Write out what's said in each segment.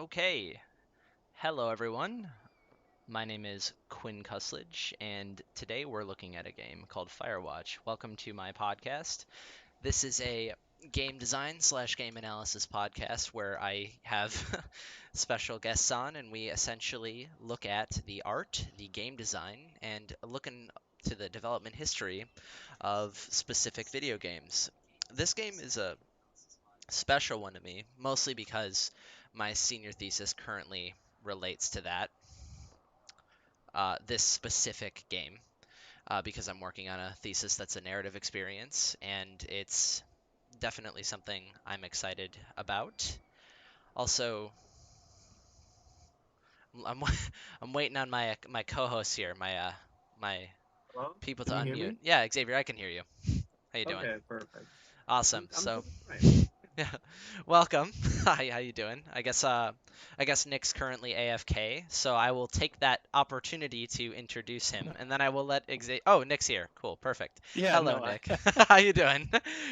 Okay, hello everyone. My name is Quinn Cusledge, and today we're looking at a game called Firewatch. Welcome to my podcast. This is a game design slash game analysis podcast where I have special guests on, and we essentially look at the art, the game design, and look into the development history of specific video games. This game is a special one to me, mostly because my senior thesis currently relates to this specific game, because I'm working on a thesis that's a narrative experience, and it's definitely something I'm excited about. Also, I'm I'm waiting on my co-host here, my Hello? people to Can you hear unmute. me? Yeah, Xavier, I can hear you. How you doing? Okay, perfect. Awesome. I'm So, doing fine. yeah, welcome. Hi, how you doing? I guess Nick's currently AFK, so I will take that opportunity to introduce him, and then I will let Xavier. Oh, Nick's here. Cool, perfect. Yeah, Hello, no, Nick. How you doing?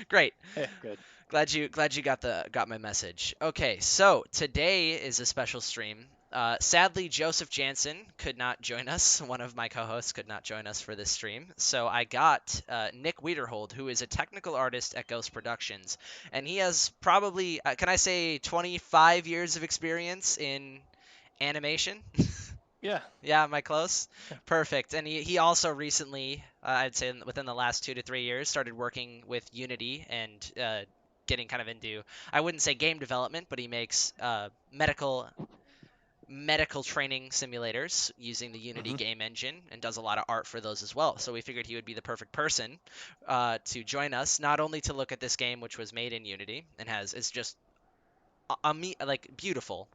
Great. hey, good. Glad you got my message. Okay, so today is a special stream. Sadly, Joseph Janssen could not join us. One of my co-hosts could not join us for this stream. So I got Nick Wiederhold, who is a technical artist at Ghost Productions, and he has probably, can I say, 25 years of experience in animation. Yeah, Yeah, am I close? yeah. Perfect. And he also recently, I'd say within the last 2 to 3 years, started working with Unity and getting kind of into, I wouldn't say game development, but he makes medical training simulators using the Unity hmm game engine and does a lot of art for those as well. So we figured he would be the perfect person to join us, not only to look at this game, which was made in Unity and has it's just like beautiful,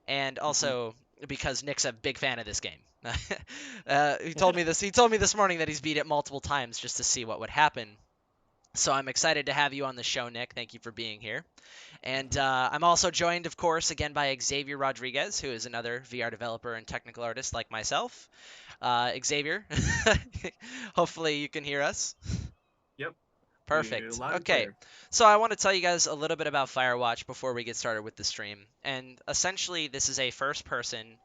and hmm also because Nick's a big fan of this game. He told me this. He told me this morning that he's beat it multiple times just to see what would happen. So I'm excited to have you on the show, Nick. Thank you for being here. And hmm I'm also joined, of course, again by Xavier Rodriguez, who is another VR developer and technical artist like myself. Xavier, hopefully you can hear us. Yep, we hear you Perfect. loud and Okay. clear. So I want to tell you guys a little bit about Firewatch before we get started with the stream. And essentially, this is a first-person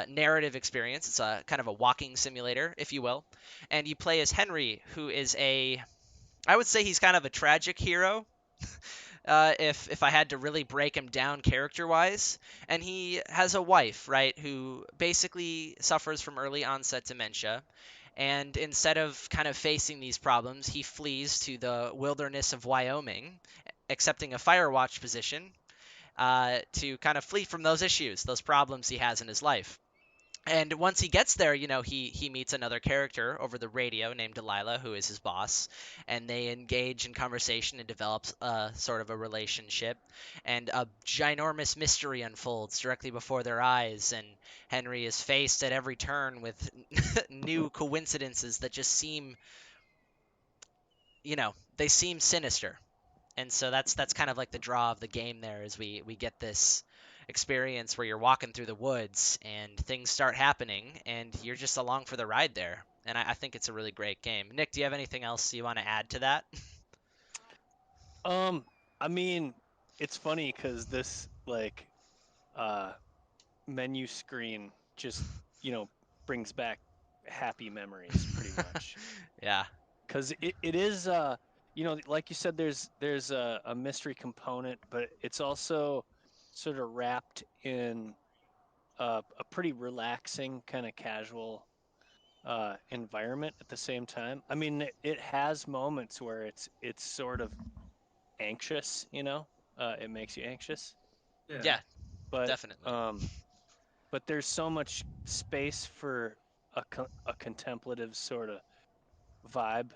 narrative experience. It's a kind of a walking simulator, if you will. And you play as Henry, who is I would say he's kind of a tragic hero, if I had to really break him down character-wise. And he has a wife, right, who basically suffers from early onset dementia, and instead of kind of facing these problems, he flees to the wilderness of Wyoming, accepting a Firewatch position to kind of flee from those issues, those problems he has in his life. And once he gets there, he meets another character over the radio named Delilah, who is his boss, and they engage in conversation and develop sort of a relationship. And a ginormous mystery unfolds directly before their eyes, and Henry is faced at every turn with new coincidences that just seem, they seem sinister. And so that's kind of like the draw of the game there, is we get this experience where you're walking through the woods and things start happening and you're just along for the ride there. And I think it's a really great game. Nick, do you have anything else you want to add to that? Um, I mean, it's funny because this uh menu screen just brings back happy memories pretty much. Yeah. Because it is like you said, there's a mystery component, but it's also sort of wrapped in a pretty relaxing kind of casual environment at the same time. I mean, it has moments where it's sort of anxious, it makes you anxious, Yeah, Yeah. but definitely. um, but there's so much space for a contemplative sort of vibe,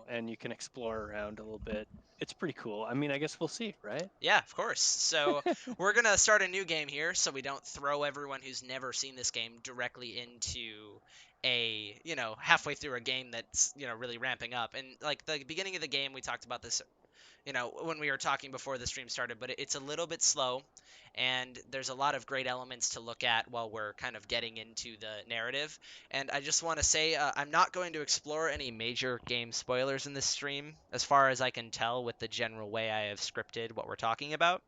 and you can explore around a little bit. It's pretty cool. I mean, I guess we'll see, right? Yeah, of course. So we're gonna start a new game here, so we don't throw everyone who's never seen this game directly into halfway through a game that's really ramping up. And like the beginning of the game, we talked about this when we were talking before the stream started, but it's a little bit slow, and there's a lot of great elements to look at while we're kind of getting into the narrative. And I just want to say, I'm not going to explore any major game spoilers in this stream, as far as I can tell with the general way I have scripted what we're talking about.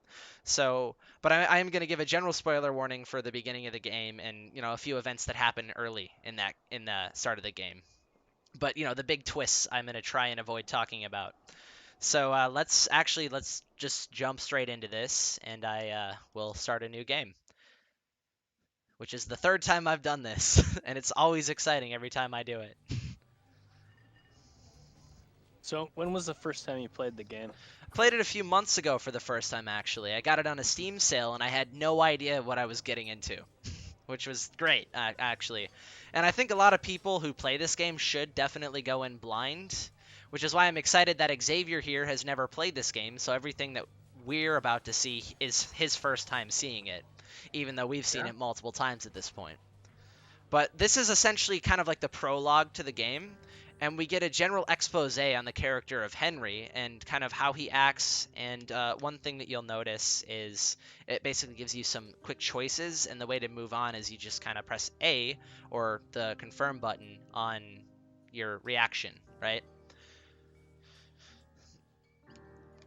So, but I am going to give a general spoiler warning for the beginning of the game, and a few events that happen early in the start of the game. But the big twists I'm going to try and avoid talking about. So let's just jump straight into this, and I will start a new game, which is the third time I've done this, and it's always exciting every time I do it. So when was the first time you played the game? I played it a few months ago for the first time, actually. I got it on a Steam sale, and I had no idea what I was getting into, which was great, actually. And I think a lot of people who play this game should definitely go in blind, which is why I'm excited that Xavier here has never played this game, so everything that we're about to see is his first time seeing it, even though we've seen it multiple times at this point. But this is essentially kind of like the prologue to the game, and we get a general expose on the character of Henry and kind of how he acts. And one thing that you'll notice is it basically gives you some quick choices, and the way to move on is you just kind of press A, or the confirm button, on your reaction, right?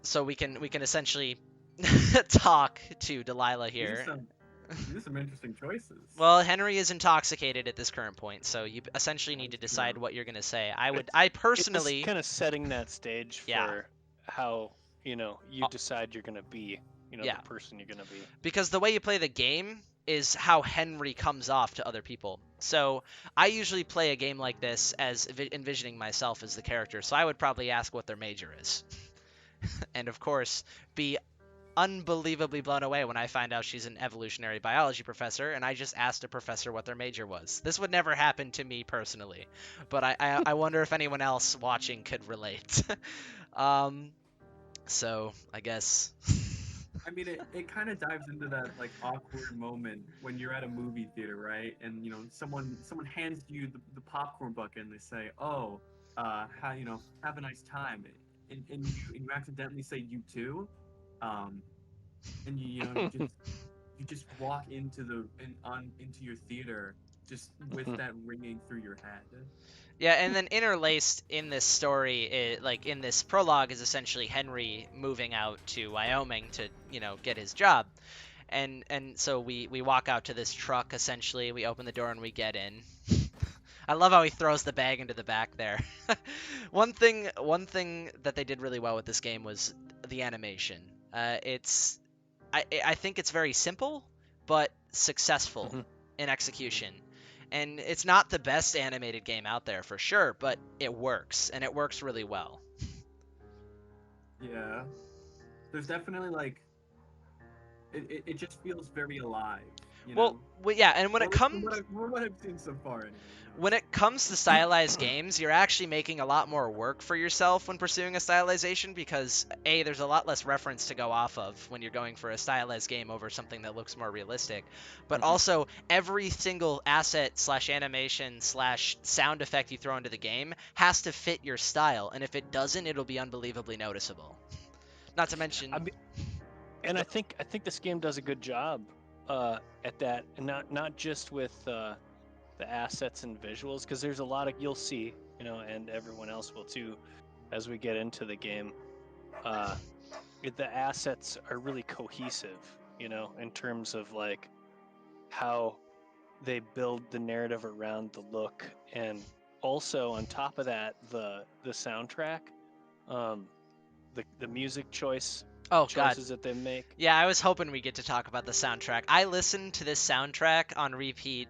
So we can essentially talk to Delilah here. These are some interesting choices. Well, Henry is intoxicated at this current point, so you essentially need to decide what you're going to say. I personally... It's kind of setting that stage for how, you decide you're going to be, the person you're going to be. Because the way you play the game is how Henry comes off to other people. So I usually play a game like this as envisioning myself as the character, so I would probably ask what their major is. And of course, be unbelievably blown away when I find out she's an evolutionary biology professor, and I just asked a professor what their major was. This would never happen to me personally, but I wonder if anyone else watching could relate. So I guess. I mean, it kind of dives into that like awkward moment when you're at a movie theater, right? And someone hands you the popcorn bucket and they say, "Oh, have a nice time," and you accidentally say "you too." And you just walk into into your theater just with that ringing through your head. Yeah, and then interlaced in this story, like in this prologue, is essentially Henry moving out to Wyoming to get his job, and so we walk out to this truck. Essentially, we open the door and we get in. I love how he throws the bag into the back there. One thing that they did really well with this game was the animation. I think it's very simple, but successful in execution. And it's not the best animated game out there for sure, but it works, and it works really well. Yeah. There's definitely like, it just feels very alive. Well, yeah, and when it comes... From what I've seen so far, anyway. When it comes to stylized games, you're actually making a lot more work for yourself when pursuing a stylization, because A, there's a lot less reference to go off of when you're going for a stylized game over something that looks more realistic. But also, every single asset / animation / sound effect you throw into the game has to fit your style, and if it doesn't, it'll be unbelievably noticeable. Not to mention... And I think this game does a good job at that, and not just with the assets and visuals, because there's a lot of, you'll see, and everyone else will too, as we get into the game. The assets are really cohesive, in terms of like how they build the narrative around the look, and also on top of that, the soundtrack, the music choices that they make. Yeah, I was hoping we get to talk about the soundtrack. I listened to this soundtrack on repeat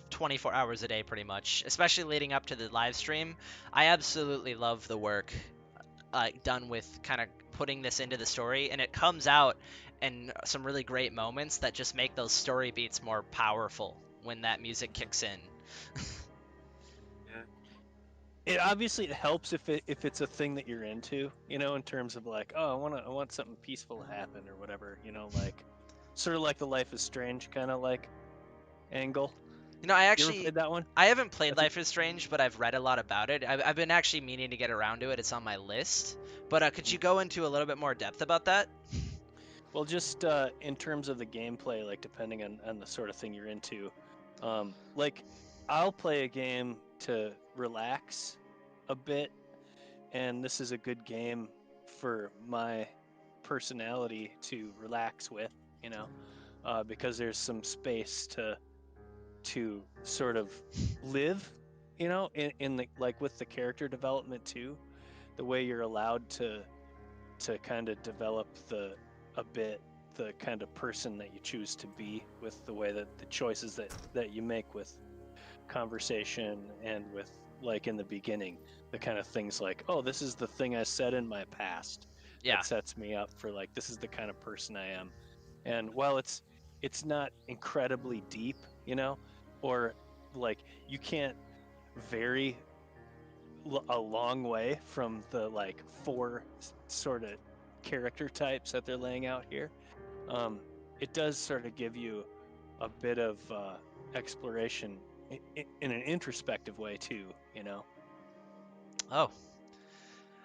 24 hours a day pretty much, especially leading up to the live stream. I absolutely love the work done with kind of putting this into the story, and it comes out in some really great moments that just make those story beats more powerful when that music kicks in. It obviously helps if it's a thing that you're into, in terms of like, oh, I want something peaceful to happen or whatever, like sort of like the Life is Strange kind of like angle. You know, I You ever actually played that one? I haven't played That's a- Life is Strange, but I've read a lot about it. I've been actually meaning to get around to it. It's on my list. But could you go into a little bit more depth about that? Well, just in terms of the gameplay, like depending on the sort of thing you're into, like I'll play a game to relax a bit, and this is a good game for my personality to relax with, you know, because there's some space to sort of live, you know, in the like with the character development too, the way you're allowed to kind of develop a bit the kind of person that you choose to be with the way that the choices that you make with conversation and with like in the beginning the kind of things like, oh, this is the thing I said in my past Yeah. that sets me up for like this is the kind of person I am. And while it's not incredibly deep, you know, or like you can't vary a long way from the like four sort of character types that they're laying out here. Um, it does sort of give you a bit of exploration in an introspective way too, you know. Oh,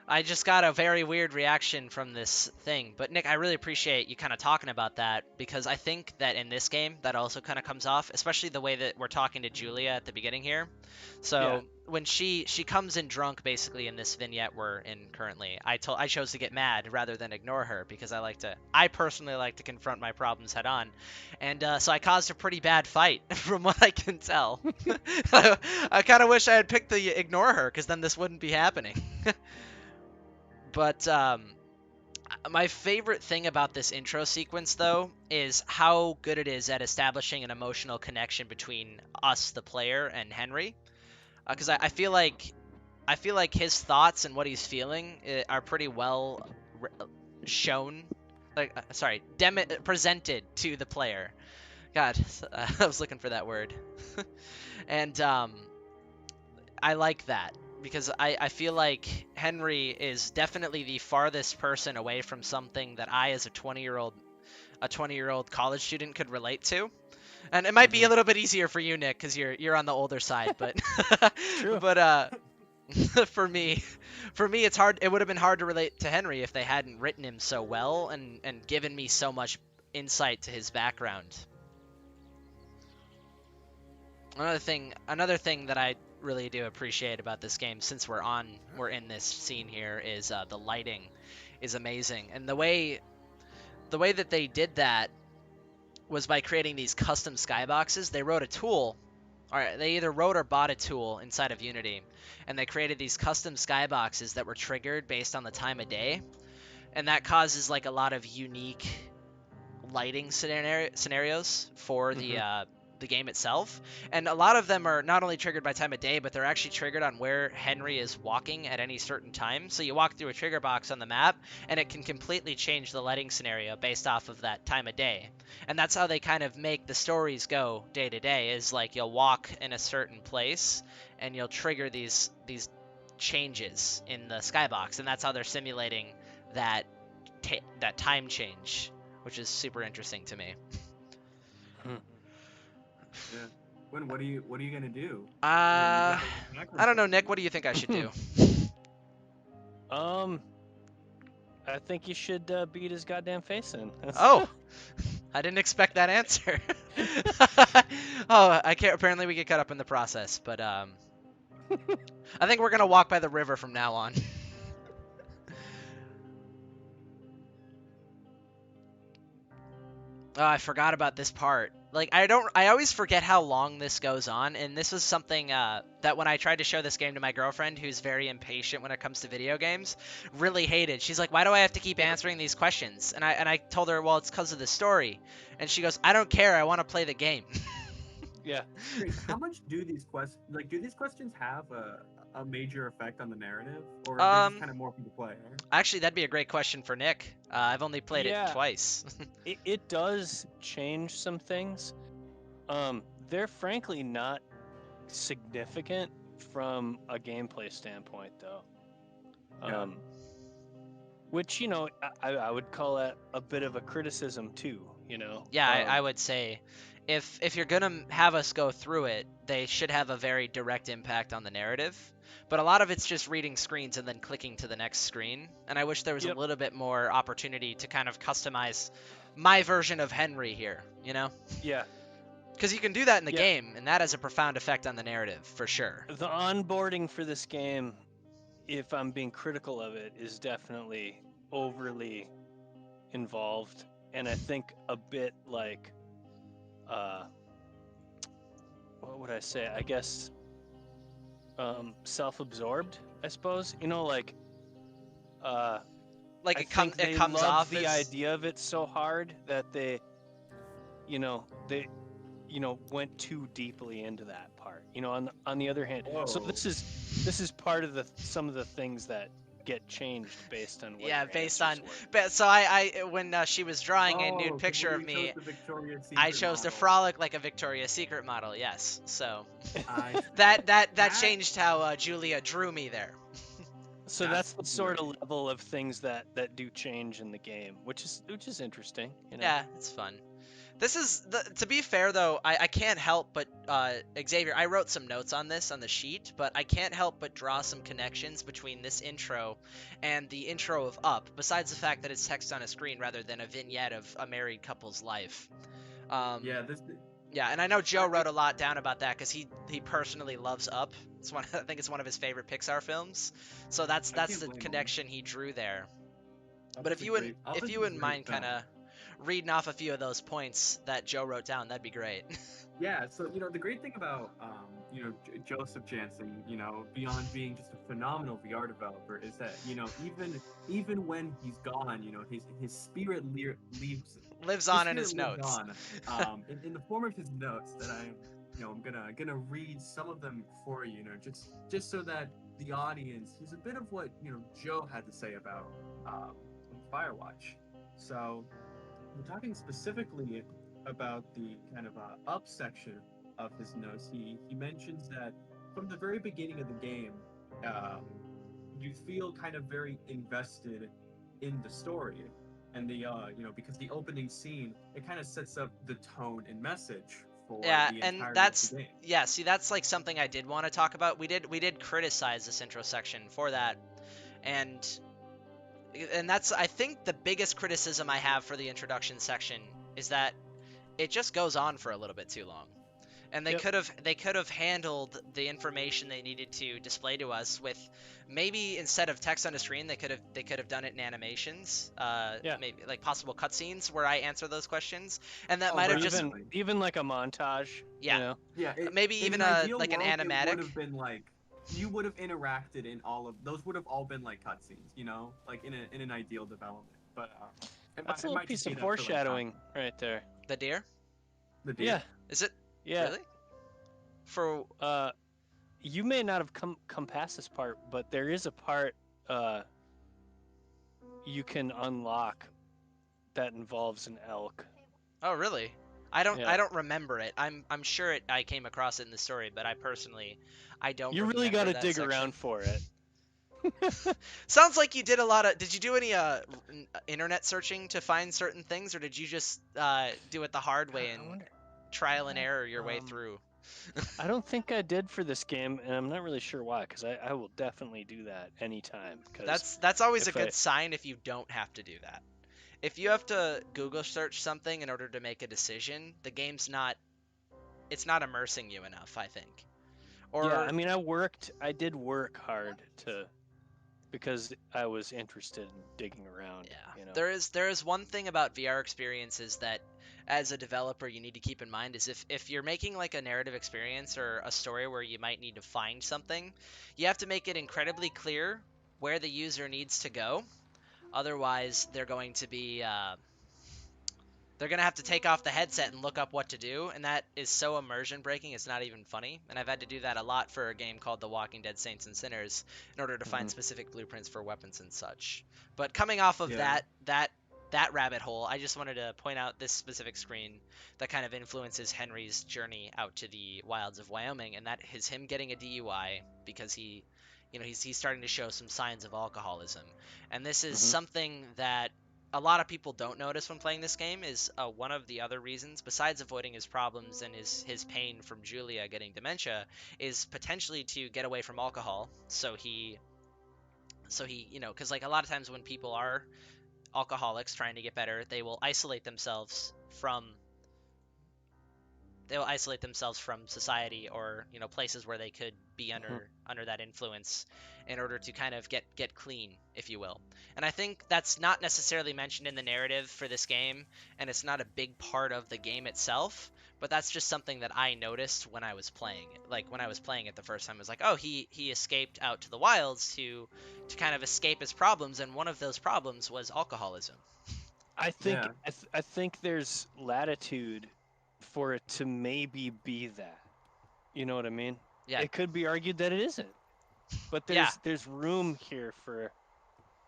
I just got a very weird reaction from this thing. But Nick, I really appreciate you kind of talking about that because I think that in this game that also kind of comes off, especially the way that we're talking to Julia at the beginning here. So Yeah. when she comes in drunk basically in this vignette we're in currently, I chose to get mad rather than ignore her because I personally like to confront my problems head on, and so I caused a pretty bad fight from what I can tell. I kind of wish I had picked the ignore her because then this wouldn't be happening. But my favorite thing about this intro sequence, though, is how good it is at establishing an emotional connection between us, the player, and Henry. Because I feel like his thoughts and what he's feeling are pretty well shown, like sorry, presented to the player. God, I was looking for that word, and I like that because I feel like Henry is definitely the farthest person away from something that I, as a 20-year-old college student, could relate to. And it might be a little bit easier for you, Nick, because you're on the older side, but True. but for me, it's hard. It would have been hard to relate to Henry if they hadn't written him so well and given me so much insight to his background. Another thing that I really do appreciate about this game, since we're in this scene here, is the lighting is amazing, and the way that they did that was by creating these custom skyboxes. They wrote a tool, or they either wrote or bought a tool inside of Unity, and they created these custom skyboxes that were triggered based on the time of day, and that causes like a lot of unique lighting scenarios for the game itself. And a lot of them are not only triggered by time of day, but they're actually triggered on where Henry is walking at any certain time. So you walk through a trigger box on the map, and it can completely change the lighting scenario based off of that time of day. And that's how they kind of make the stories go day to day, is like you'll walk in a certain place, and you'll trigger these changes in the skybox, and that's how they're simulating that that time change, which is super interesting to me. Yeah. What are you gonna do? I You don't know, Nick. What do you think I should do? I think you should beat his goddamn face in. Oh, I didn't expect that answer. Oh, I can't. Apparently, we get caught up in the process, but I think we're gonna walk by the river from now on. Oh, I forgot about this part. Like, I always forget how long this goes on, and this was something that when I tried to show this game to my girlfriend, who's very impatient when it comes to video games, really hated. She's like, "Why do I have to keep answering these questions?" And I told her, "Well, it's because of the story." And she goes, "I don't care. I want to play the game." Yeah. How much do these questions have a major effect on the narrative, or are they just kind of more for the player? Actually, that'd be a great question for Nick. I've only played it Yeah. twice. It does change some things. They're frankly not significant from a gameplay standpoint, though. Yeah. Which, you know, I would call that a bit of a criticism too, you know. Yeah, I would say if you're gonna have us go through it, they should have a very direct impact on the narrative. But a lot of it's just reading screens and then clicking to the next screen. And I wish there was a Yep. little bit more opportunity to kind of customize my version of Henry here, you know? Yeah. Because you can do that in the Yeah. game, and that has a profound effect on the narrative, for sure. The onboarding for this game, if I'm being critical of it, is definitely overly involved, and I think a bit like, what would I say? I guess self-absorbed, I suppose. You know, like, Like I it think it they comes love off the as idea of it so hard that they went too deeply into that part. On the other hand, so Whoa. this is part of some of the things that get changed based on what yeah, your based answers on. were. But so I when she was drawing a Oh, nude 'cause picture when of you me, chose the Victoria's I Secret chose to model, frolic like a Victoria's Secret model. Yes, so I that changed how Julia drew me there. So That's that's the sort of great. level of things that do change in the game, which is interesting. Yeah, it's fun. This is to be fair though, I can't help but Xavier, I wrote some notes on this on the sheet, but I can't help but draw some connections between this intro and the intro of Up, besides the fact that it's text on a screen rather than a vignette of a married couple's life. Yeah, this Yeah, and I know Joe wrote a lot down about that because he personally loves Up. It's one I think it's one of his favorite Pixar films. So that's I can't the blame him. connection he drew there. Up But is if a you great- Up if is you a wouldn't great mind film. kind of reading off a few of those points that Joe wrote down, that'd be great. Yeah, so the great thing about Joseph Janssen, beyond being just a phenomenal VR developer, is that even when he's gone, his spirit leaves. Lives His on in spirit his lives notes. on, in the form of his notes that I'm gonna read some of them for you, just so that the audience he's a bit of what Joe had to say about Firewatch. So we're talking specifically about the kind of up section of his notes. He mentions that from the very beginning of the game, um, you feel kind of very invested in the story, and because the opening scene it kind of sets up the tone and message for Yeah, the and entirety of that's the game. yeah, see that's like something I did want to talk about. We did criticize this intro section for that. And that's I think the biggest criticism I have for the introduction section is that it just goes on for a little bit too long. And Yep. they could have handled the information they needed to display to us with maybe instead of text on the screen they could have done it in animations, Yeah. maybe like possible cutscenes where I answer those questions, and that Oh, might Or have just even like a montage. yeah Yeah, maybe in even an a ideal like an world, it would animatic. have been like you would have interacted in all of those. Would have all been like cutscenes, like in an ideal development. But That's a it little might piece just be of that for, like, foreshadowing right there. The deer, the deal. Yeah. is it Yeah. really for You may not have come past this part, but there is a part you can unlock that involves an elk. oh really Yeah. I don't remember it. I'm sure I came across it in the story, but I don't You really remember got to that dig section. around for it. Sounds like you did a lot of. Did you do any internet searching to find certain things, or did you just do it the hard way I and wonder- trial and error your way Um, through? I don't think I did for this game, and I'm not really sure why, because I will definitely do that anytime. That's always a if good I- sign if you don't have to do that. If you have to Google search something in order to make a decision, the game's not. It's not immersing you enough, I think. Or yeah, I mean, I did work hard because I was interested in digging around. yeah, there is one thing about VR experiences that as a developer you need to keep in mind is if you're making like a narrative experience or a story where you might need to find something, you have to make it incredibly clear where the user needs to go. Otherwise, they're gonna have to take off the headset and look up what to do, and that is so immersion breaking. It's not even funny. And I've had to do that a lot for a game called The Walking Dead: Saints and Sinners in order to find Mhm. specific blueprints for weapons and such. But coming off of Yeah. that rabbit hole, I just wanted to point out this specific screen that kind of influences Henry's journey out to the wilds of Wyoming, and that is him getting a DUI because he's starting to show some signs of alcoholism. And this is Mhm. something that a lot of people don't notice when playing this game is one of the other reasons, besides avoiding his problems and his pain from Julia getting dementia, is potentially to get away from alcohol. So he, because like a lot of times when people are alcoholics trying to get better, they'll isolate themselves from society or places where they could be under that influence in order to kind of get clean, if you will. And I think that's not necessarily mentioned in the narrative for this game, and it's not a big part of the game itself, but that's just something that I noticed when I was playing it. Like when I was playing it the first time, I was like, oh, he escaped out to the wilds to kind of escape his problems, and one of those problems was alcoholism. I think Yeah. I think there's latitude for it to maybe be that. You know what I mean? Yeah. It could be argued that it isn't, but Yeah. there's room here for you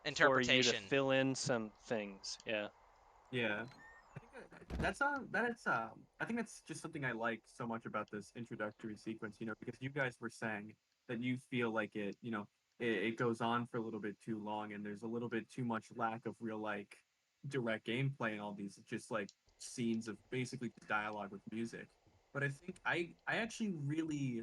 Interpretation. to fill in some things. Yeah. Yeah. I think I think that's just something I like so much about this introductory sequence, because you guys were saying that you feel like it goes on for a little bit too long and there's a little bit too much lack of real like direct gameplay and all these just like scenes of basically dialogue with music. But I think I actually really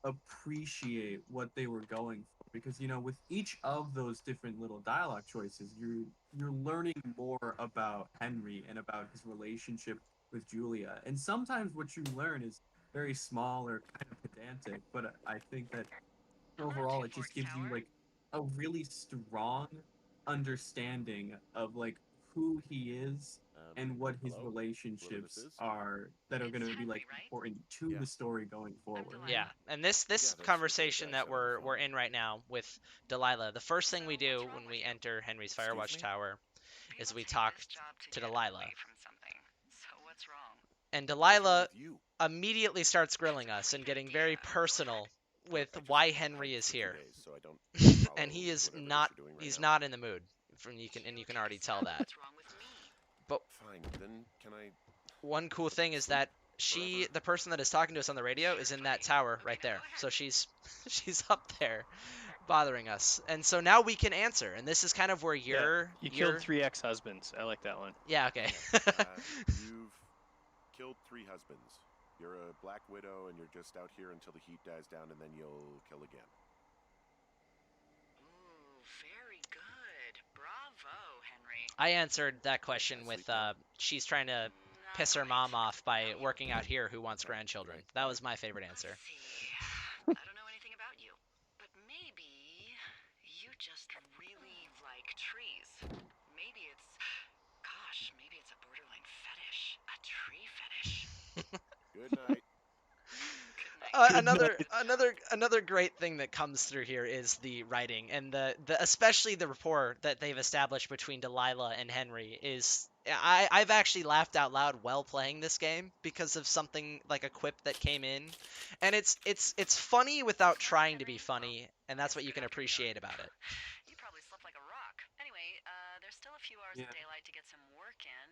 appreciate what they were going for because with each of those different little dialogue choices you're learning more about Henry and about his relationship with Julia, and sometimes what you learn is very small or kind of pedantic, but I think that overall it just gives you like a really strong understanding of like who he is and what his Hello? relationships Whoever this is? are that are going to be like Henry, right? important to Yeah. the story going forward. Yeah, and this Yeah, those conversation guys that sound we're fun. in right now with Delilah, the first thing we So, what's do wrong when with we you? enter Henry's Excuse Firewatch me? tower is People we take talk this job to get Delilah. away from something. So what's wrong? And What's wrong Delilah with you? immediately starts grilling us and getting very personal with Look, I why just Henry hiked is for 2 here. days, so I don't And follow he is whatever it is not you're doing right he's now. not in the mood. And you can already tell that. What's wrong with me? But Fine, then can I one cool thing is sleep that forever? the person that is talking to us on the radio, is in that tower right there. So she's up there bothering us. And so now we can answer. And this is kind of where You killed 3 ex-husbands. I like that one. Yeah, okay. You've killed 3 husbands. You're a black widow, and you're just out here until the heat dies down, and then you'll kill again. Ooh, very good. Bravo, Henry. I answered that question with she's trying to Not piss her quite. mom off by No, you working out here who wants grandchildren. Right. That was my favorite answer. Let's see. I don't know anything about you, but maybe you just really like trees. Maybe it's a borderline fetish. A tree fetish. Good night. Good night. Another great thing that comes through here is the writing and the especially the rapport that they've established between Delilah and Henry is I've actually laughed out loud while playing this game because of something like a quip that came in, and it's funny without trying to be funny, and that's what you can appreciate about it. You probably slept like a rock. Anyway, there's still a few hours of daylight to get some work in.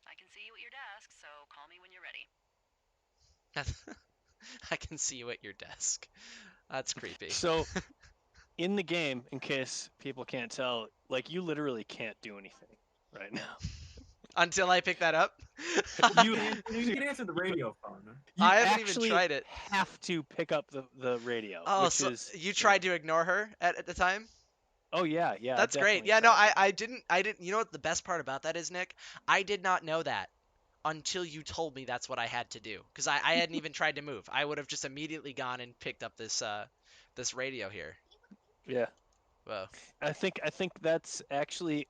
I can see you at your desk, so call me when you're ready. I can see you at your desk. That's creepy. So, in the game, in case people can't tell, like you literally can't do anything right now. Until I pick that up. You can answer the radio phone. I haven't even actually tried it. have to pick up the radio. Oh, which so is, you tried to ignore her at the time? Oh yeah. That's great. Yeah, no, I didn't. You know what the best part about that is, Nick? I did not know that until you told me that's what I had to do. Because I hadn't even tried to move. I would have just immediately gone and picked up this radio here. Yeah. Whoa. I think that's actually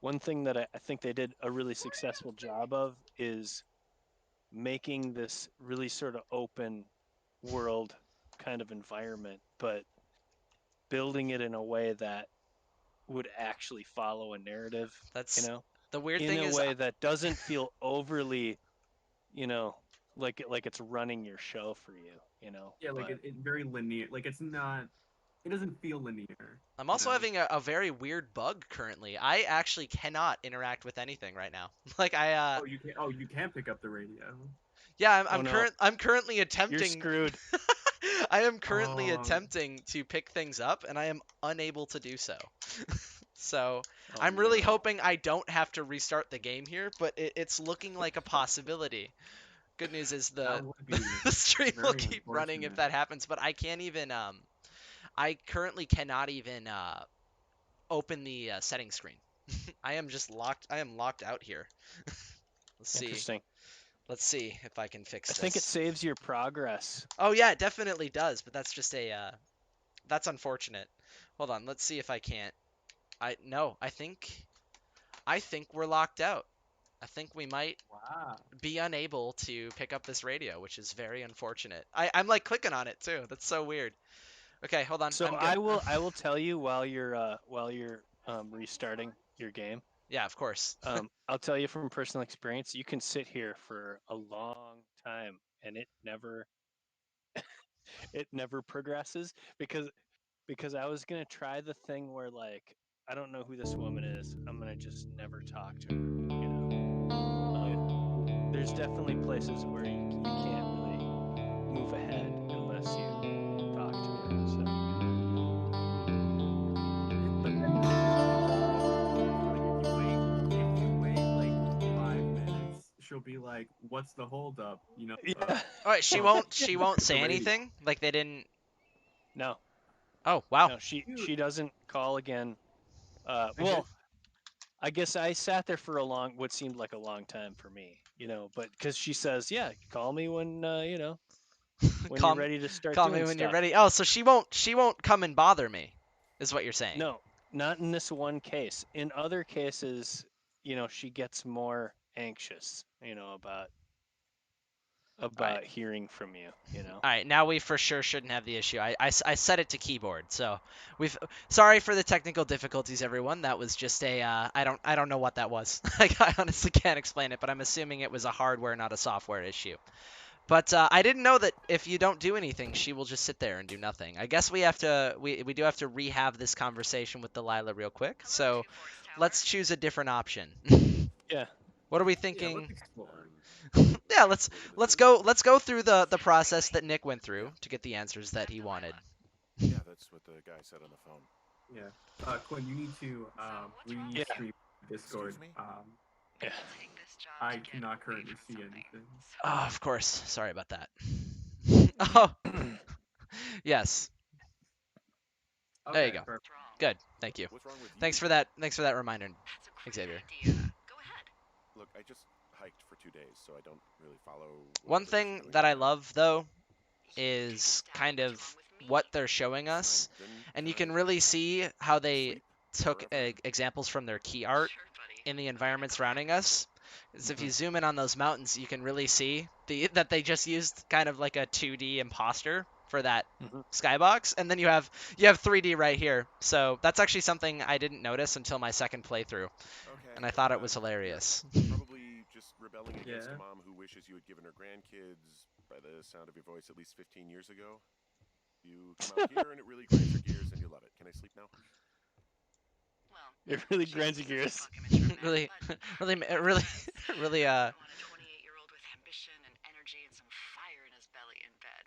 one thing that I think they did a really successful job of is making this really sort of open world kind of environment, but building it in a way that would actually follow a narrative. That's the in thing a is way that doesn't feel overly, like it's running your show for you. Yeah, like but, it very linear. Like it's not. It doesn't feel linear. I'm also having a very weird bug currently. I actually cannot interact with anything right now. Like I you can. Oh, you can pick up the radio. Yeah, Oh, no. I'm currently attempting. You're screwed. I am currently attempting to pick things up, and I am unable to do so. So Oh, I'm really no. hoping I don't have to restart the game here, but it's looking like a possibility. Good news is That would be the stream will very keep running if unfortunate. that happens, but I can't even I currently cannot even open the settings screen. I am just locked. I am locked out here. Let's see. Interesting. Let's see if I can fix I think it this. saves your progress. Oh yeah, it definitely does, but that's just a that's unfortunate. Hold on, let's see if I can't. No, I think we're locked out. I think we might Wow. be unable to pick up this radio, which is very unfortunate. I'm like clicking on it too. That's so weird. Okay, hold on. So I'm I good. will tell you while you're restarting your game. Yeah, of course. I'll tell you from personal experience, you can sit here for a long time and it never progresses because I was gonna try the thing where like I don't know who this woman is. I'm gonna just never talk to her. There's definitely places where you can't really move ahead unless you talk to her. So If you wait like 5 minutes, she'll be like, "What's the holdup?" yeah, All right, she Oh, won't say the radio. anything. Like they didn't. no, Oh wow. no, she doesn't call again. Well, I guess I sat there for what seemed like a long time for me, but because she says, yeah, call me when, when you're Call ready to start call me doing when you're stuff. ready. Oh, so she won't come and bother me, is what you're saying. No, not in this one case. In other cases, she gets more anxious, about hearing from you, All right, now we for sure shouldn't have the issue. I set it to keyboard, so sorry for the technical difficulties, everyone. That was just a I don't know what that was. Like I honestly can't explain it, but I'm assuming it was a hardware, not a software issue. But I didn't know that if you don't do anything, she will just sit there and do nothing. I guess we do have to rehab this conversation with Delilah real quick. So let's choose a different option. Yeah. What are we Yeah, thinking? let's explore. Yeah, let's go through the process that Nick went through to get the answers that he wanted. Yeah, that's what the guy said on the phone. Yeah. Quinn, you need to restream Discord. Excuse me? Yeah. I cannot currently see anything. Oh, of course. Sorry about that. Oh, yes. There you go. Perfect. Good. Thank you. What's wrong with you? Thanks for that reminder, Xavier. Go ahead. Look, I just hiked for 2 days, so I don't really follow. One whatever's thing going that I on. love though is kind of what they're showing us, Fine, then and you I can really see how they sleep took wherever? examples from their key art Sure, buddy. in the environment surrounding us. Is if you zoom in on those mountains, you can really see that they just used kind of like a 2D imposter for that Mhm. skybox, and then you have 3D right here. So that's actually something I didn't notice until my second playthrough, Okay. and I thought it was hilarious. You're probably just rebelling against Yeah. a mom who wishes you had given her grandkids, by the sound of your voice, at least 15 years ago. You come out here and it really grinds your gears and you love it. Can I sleep now? Well, It really she grinds your uses gears. a fuck image from really, that, but really. I want a 28-year-old with ambition and energy and some fire in his belly in bed.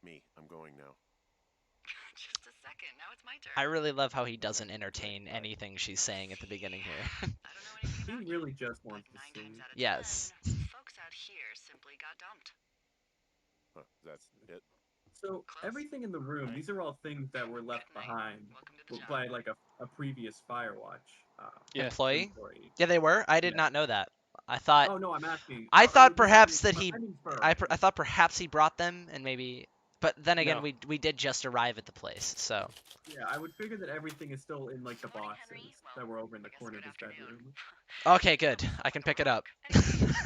Me, I'm going now. Just a second. Now it's my turn. I really love how he doesn't entertain anything she's saying at the beginning here. I don't know anything He about really you, just but wants to 9 see. times out of Yes. 10, folks out here simply got dumped. Huh, that's it? So Close. everything in the room, these are all things that were left Good night. behind Welcome to the job. by like a previous Firewatch Yeah. Employee? employee. Yeah, they were. I did Yeah. not know that. I thought Oh no, I'm asking. I or thought this perhaps is- that he I mean I Furrow. thought perhaps he brought them and maybe, but then again No. we did just arrive at the place, so Yeah, I would figure that everything is still in like the Good morning, boxes Henry. that were over in the I guess corner of good his afternoon. bedroom. okay, good. I can pick it up.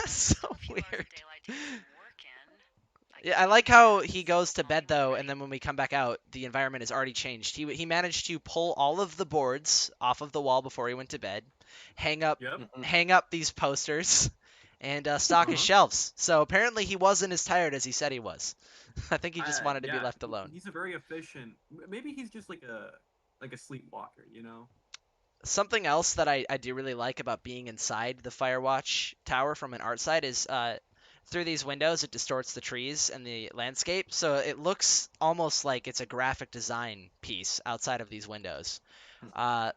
So A few hours weird. of daylight to get some work in. Yeah, I like how he goes to bed though, and then when we come back out, the environment has already changed. He managed to pull all of the boards off of the wall before he went to bed, hang up Yep. these posters, and stock his Uh-huh. shelves. So apparently he wasn't as tired as he said he was. I think he just wanted to be Yeah, left alone. He's a very efficient. Maybe he's just like a sleepwalker, you know? Something else that I do really like about being inside the Firewatch tower from an art side is through these windows it distorts the trees and the landscape, so it looks almost like it's a graphic design piece outside of these windows, Yeah.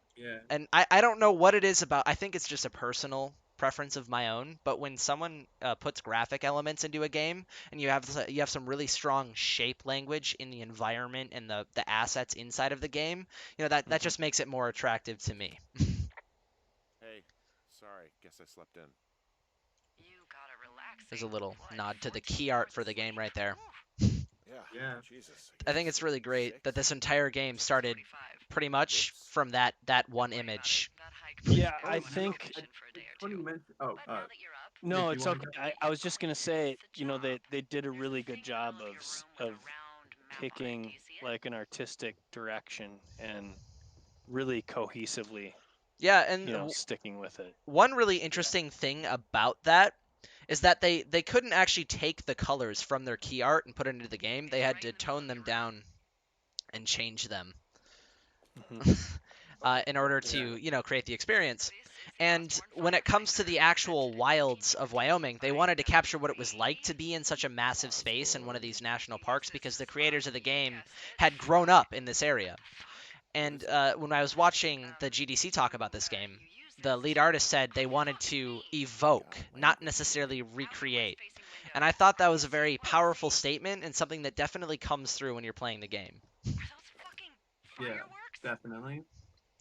And I don't know what it is about. I think it's just a personal preference of my own. But when someone puts graphic elements into a game, and you have some really strong shape language in the environment and the assets inside of the game, that just makes it more attractive to me. Hey, sorry, guess I slept in. You got a relaxing. There's a little what, nod to the 14 key art hours for of the game sleep? right there. Whew. Yeah. Yeah. Jesus. I think it's really great that this entire game started 45. pretty much Whoops. from that one Worry about image. it. That hike might Yeah, put I you on think- vacation for a day or Funny you two. mentioned. But now that you're up, No, Nick, it's you wanna okay. I was just gonna say, they did a really good job your of room with a round map on it. Do picking you see it? like an artistic direction and really cohesively, Yeah, and sticking with it. one really interesting thing about that is that they couldn't actually take the colors from their key art and put it into the game. They had to tone them down and change them in order to create the experience. And when it comes to the actual wilds of Wyoming, they wanted to capture what it was like to be in such a massive space in one of these national parks because the creators of the game had grown up in this area. And when I was watching the GDC talk about this game, the lead artist said they wanted to evoke, not necessarily recreate. And I thought that was a very powerful statement and something that definitely comes through when you're playing the game. Are those fucking Yeah, fireworks? definitely.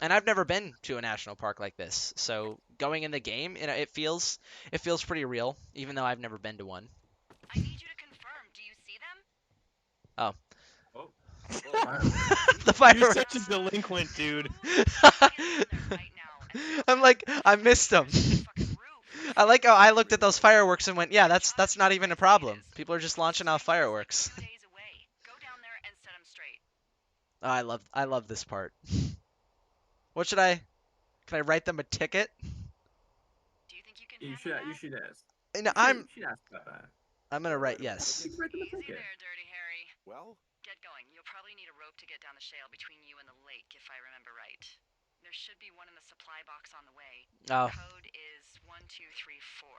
And I've never been to a national park like this, so going in the game, it feels pretty real, even though I've never been to one. I need you to confirm. Do you see them? Oh, Oh, the You're fireworks. such a delinquent, dude. I'm like, I missed them. I like how I looked at those fireworks and went, yeah, that's not even a problem. People are just launching off fireworks. Go down there and set 'em straight. Oh, I love this part. What should I? Can I write them a ticket? Do you think you can you handle that? should ask. And You should ask about that. I'm gonna write yes. You can write them a Easy ticket. there, Dirty Harry. Well, Get going. You'll probably need a rope to get down the shale between you and the lake, if I remember right. There should be one in the supply box on the way. Oh, Code is 1234.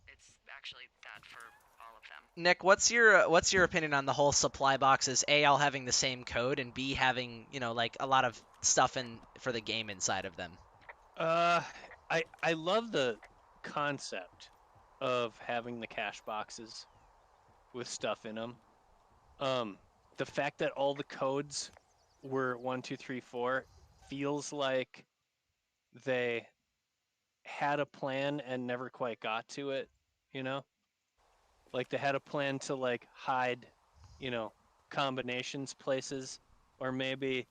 It's actually that for all of them. Nick, what's your opinion on the whole supply boxes? A, all having the same code, and B, having like a lot of stuff in for the game inside of them. I love the concept of having the cache boxes with stuff in them. The fact that all the codes were 1, 2, 3, 4 feels like they had a plan and never quite got to it, Like they had a plan to like hide, combinations places, or maybe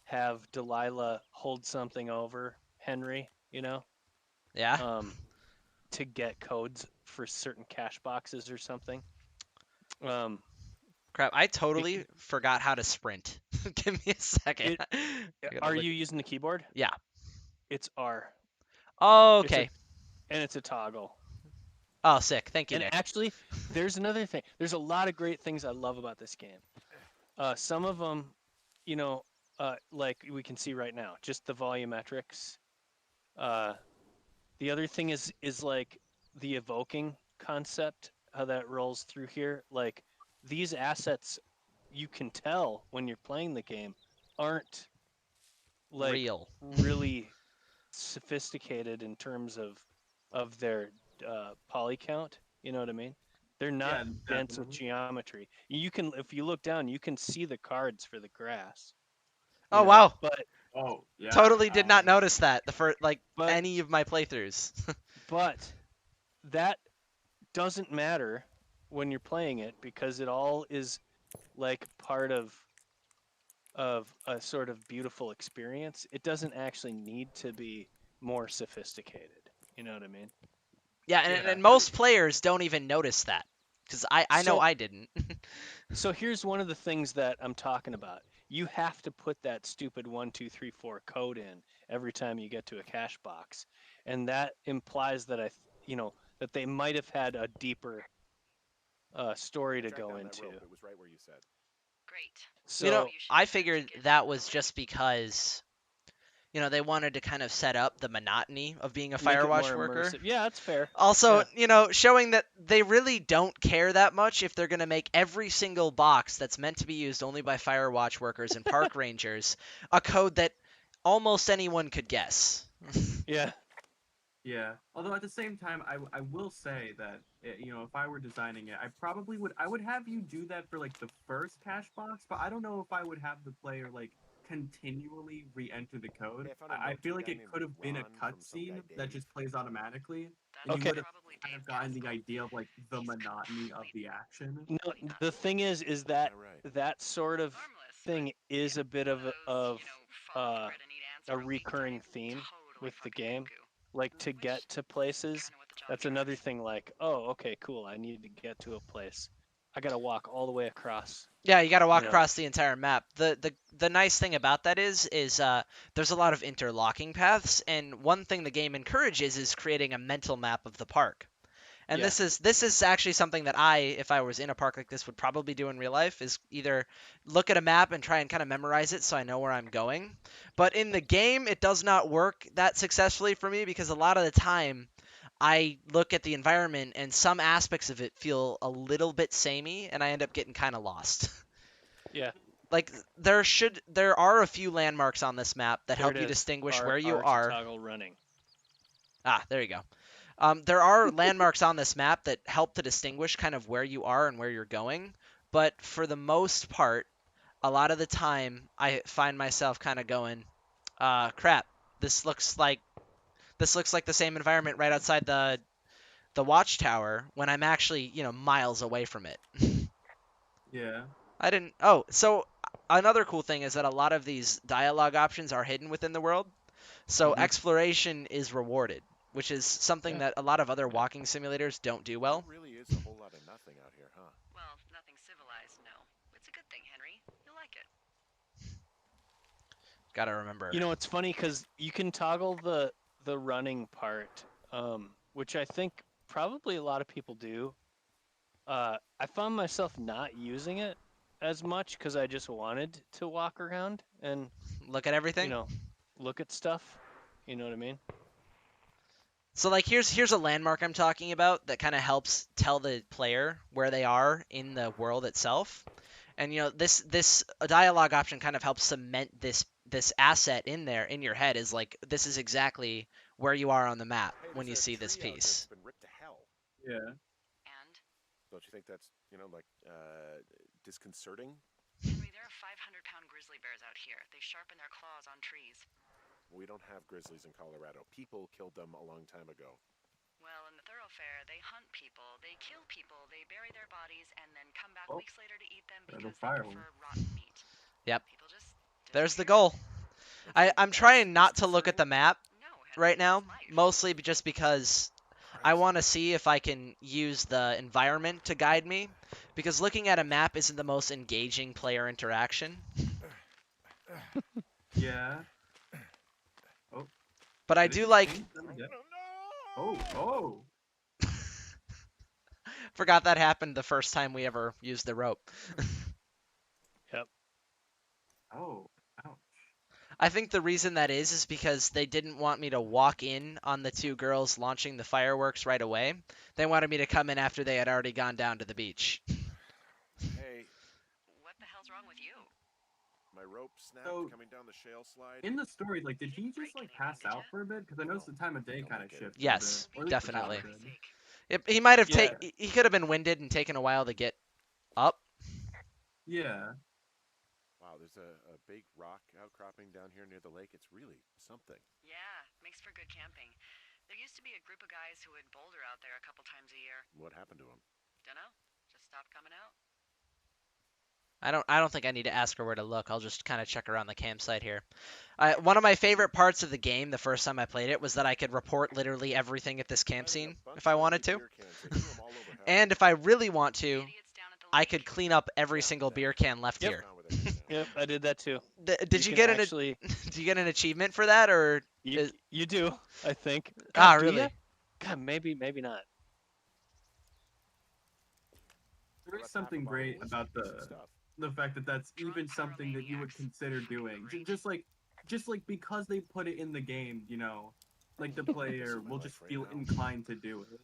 have Delilah hold something over Henry, Yeah. to get codes for certain cache boxes or something. Crap, I totally forgot how to sprint. Give me a second. Are you using the keyboard? Yeah. It's R. Oh, okay. And it's a toggle. Oh, sick. Thank you, And Nick. actually, there's another thing. There's a lot of great things I love about this game. Some of them, like we can see right now, just the volumetrics. The other thing is like the evoking concept, how that rolls through here. Like these assets, you can tell when you're playing the game, aren't like Real. really sophisticated in terms of their poly count. You know what I mean? They're not dense with geometry. You can, if you look down, you can see the cards for the grass. Oh, wow. But Oh, yeah. Totally did not notice that but- any of my playthroughs. but that doesn't matter when you're playing it because it all is like part of a sort of beautiful experience. It doesn't actually need to be more sophisticated. You know what I mean? Yeah, and most players don't even notice that because I know So- I didn't. So here's one of the things that I'm talking about. You have to put that stupid 1, 2, 3, 4 code in every time you get to a cache box, and that implies that that they might have had a deeper story to track go down that into. rope. It was right where you said. Great. So I figured that was just because they wanted to kind of set up the monotony of being a make it Firewatch more worker. immersive. Yeah, that's fair. Also, Yeah. showing that they really don't care that much if they're going to make every single box that's meant to be used only by Firewatch workers and park rangers a code that almost anyone could guess. Yeah. Yeah. Although at the same time, I will say that if I were designing it, I would have you do that for like the first cache box, but I don't know if I would have the player like continually re-enter the code. Hey, I found a I note to feel a like guy it named could have been a Ron from some guy cutscene that Dave. just plays automatically, That and you Okay. would have probably kind of Dave gotten the Gaskell. idea of like the He's monotony of the completely action. No, the thing is that Yeah, right. that sort of harmless, thing but, is a bit one of those, follow the uh, grid and eat ants a every week recurring type, theme totally with the fucking game. cuckoo. Like to Which get to is places, kinda what the job that's another attracts. thing. Like, oh, okay, cool. I need to get to a place. I gotta walk all the way across. Yeah, you got to walk You know. across the entire map. The nice thing about that is there's a lot of interlocking paths, and one thing the game encourages is creating a mental map of the park. And Yeah. this is actually something that if I was in a park like this, would probably do in real life, is either look at a map and try and kind of memorize it so I know where I'm going. But in the game, it does not work that successfully for me because a lot of the time I look at the environment and some aspects of it feel a little bit samey, and I end up getting kind of lost. Yeah. Like there are a few landmarks on this map that There help it you is. distinguish R, where you R to are. toggle running. Ah, there you go. There are landmarks on this map that help to distinguish kind of where you are and where you're going, but for the most part, a lot of the time I find myself kind of going, crap, this looks like the same environment right outside the watchtower when I'm actually, miles away from it. Yeah. I didn't. Oh, so another cool thing is that a lot of these dialogue options are hidden within the world. So Mhm. exploration is rewarded, which is something Yeah. that a lot of other walking simulators don't do well. There really is a whole lot of nothing out here, huh? Well, nothing civilized, no. It's a good thing, Henry. You'll like it. Gotta remember. You know, it's funny because you can toggle the running part, which I think probably a lot of people do. I found myself not using it as much because I just wanted to walk around and Look at everything. look at stuff. You know what I mean? So like here's a landmark I'm talking about that kind of helps tell the player where they are in the world itself. And this dialogue option kind of helps cement this asset in there in your head is like this is exactly where you are on the map Hey, when you there's a see this tree out here piece. that's been ripped to hell. Yeah. And, Don't you think that's, disconcerting? Henry, there are 500-pound grizzly bears out here. They sharpen their claws on trees. We don't have grizzlies in Colorado. People killed them a long time ago. Well, in the thoroughfare, they hunt people, they kill people, they bury their bodies, and then come back Oh. weeks later to eat them That'll because they fire prefer 'em. rotten meat. Yep. People just There's the disappear. goal. Don't you think I'm that's trying not to look at the disconcerting? map No, Henry, right now, it's life. mostly just because I Christ. want to see if I can use the environment to guide me, because looking at a map isn't the most engaging player interaction. Yeah. Oh. But I Did it do just like. change them again? No! Oh. Forgot that happened the first time we ever used the rope. Yep. Oh. Ouch. I think the reason that is because they didn't want me to walk in on the two girls launching the fireworks right away. They wanted me to come in after they had already gone down to the beach. Hey, What the hell's wrong with you? my rope snapped So- coming down the shale slide. In the story, like, did You he didn't just break like pass anything, did out ya? for a bit? Because I noticed the time of day Don't kind of like it. shifted. Yes, a bit. Or at least the definitely. time did. He might have Yeah. he could have been winded and taken a while to get up. Yeah. Wow, there's a big rock outcropping down here near the lake. It's really something. Yeah, makes for good camping. There used to be a group of guys who would boulder out there a couple times a year. What happened to him? Dunno, just stopped coming out. I don't think I need to ask her where to look. I'll just kind of check around the campsite here. One of my favorite parts of the game the first time I played it was that I could report literally everything at this camp Finding a scene bunch if I of wanted empty to. beer cans. They threw 'em all over hell. And if I really want to, Idiots down at the I lake. could clean up every Yeah, single beer exactly. can left Yep. here. Found with everything. Yep. I did that too. Did you can get actually? did you get an achievement for that or is- You do. I think. ah do really? ya? God, maybe not. There is Left half a something bottle of great whiskey, about decent stuff. the fact that that's Drunk even something that you would pyromaniacs. consider doing. Just like because they put it in the game, like the player my will life just right feel now. inclined to do it.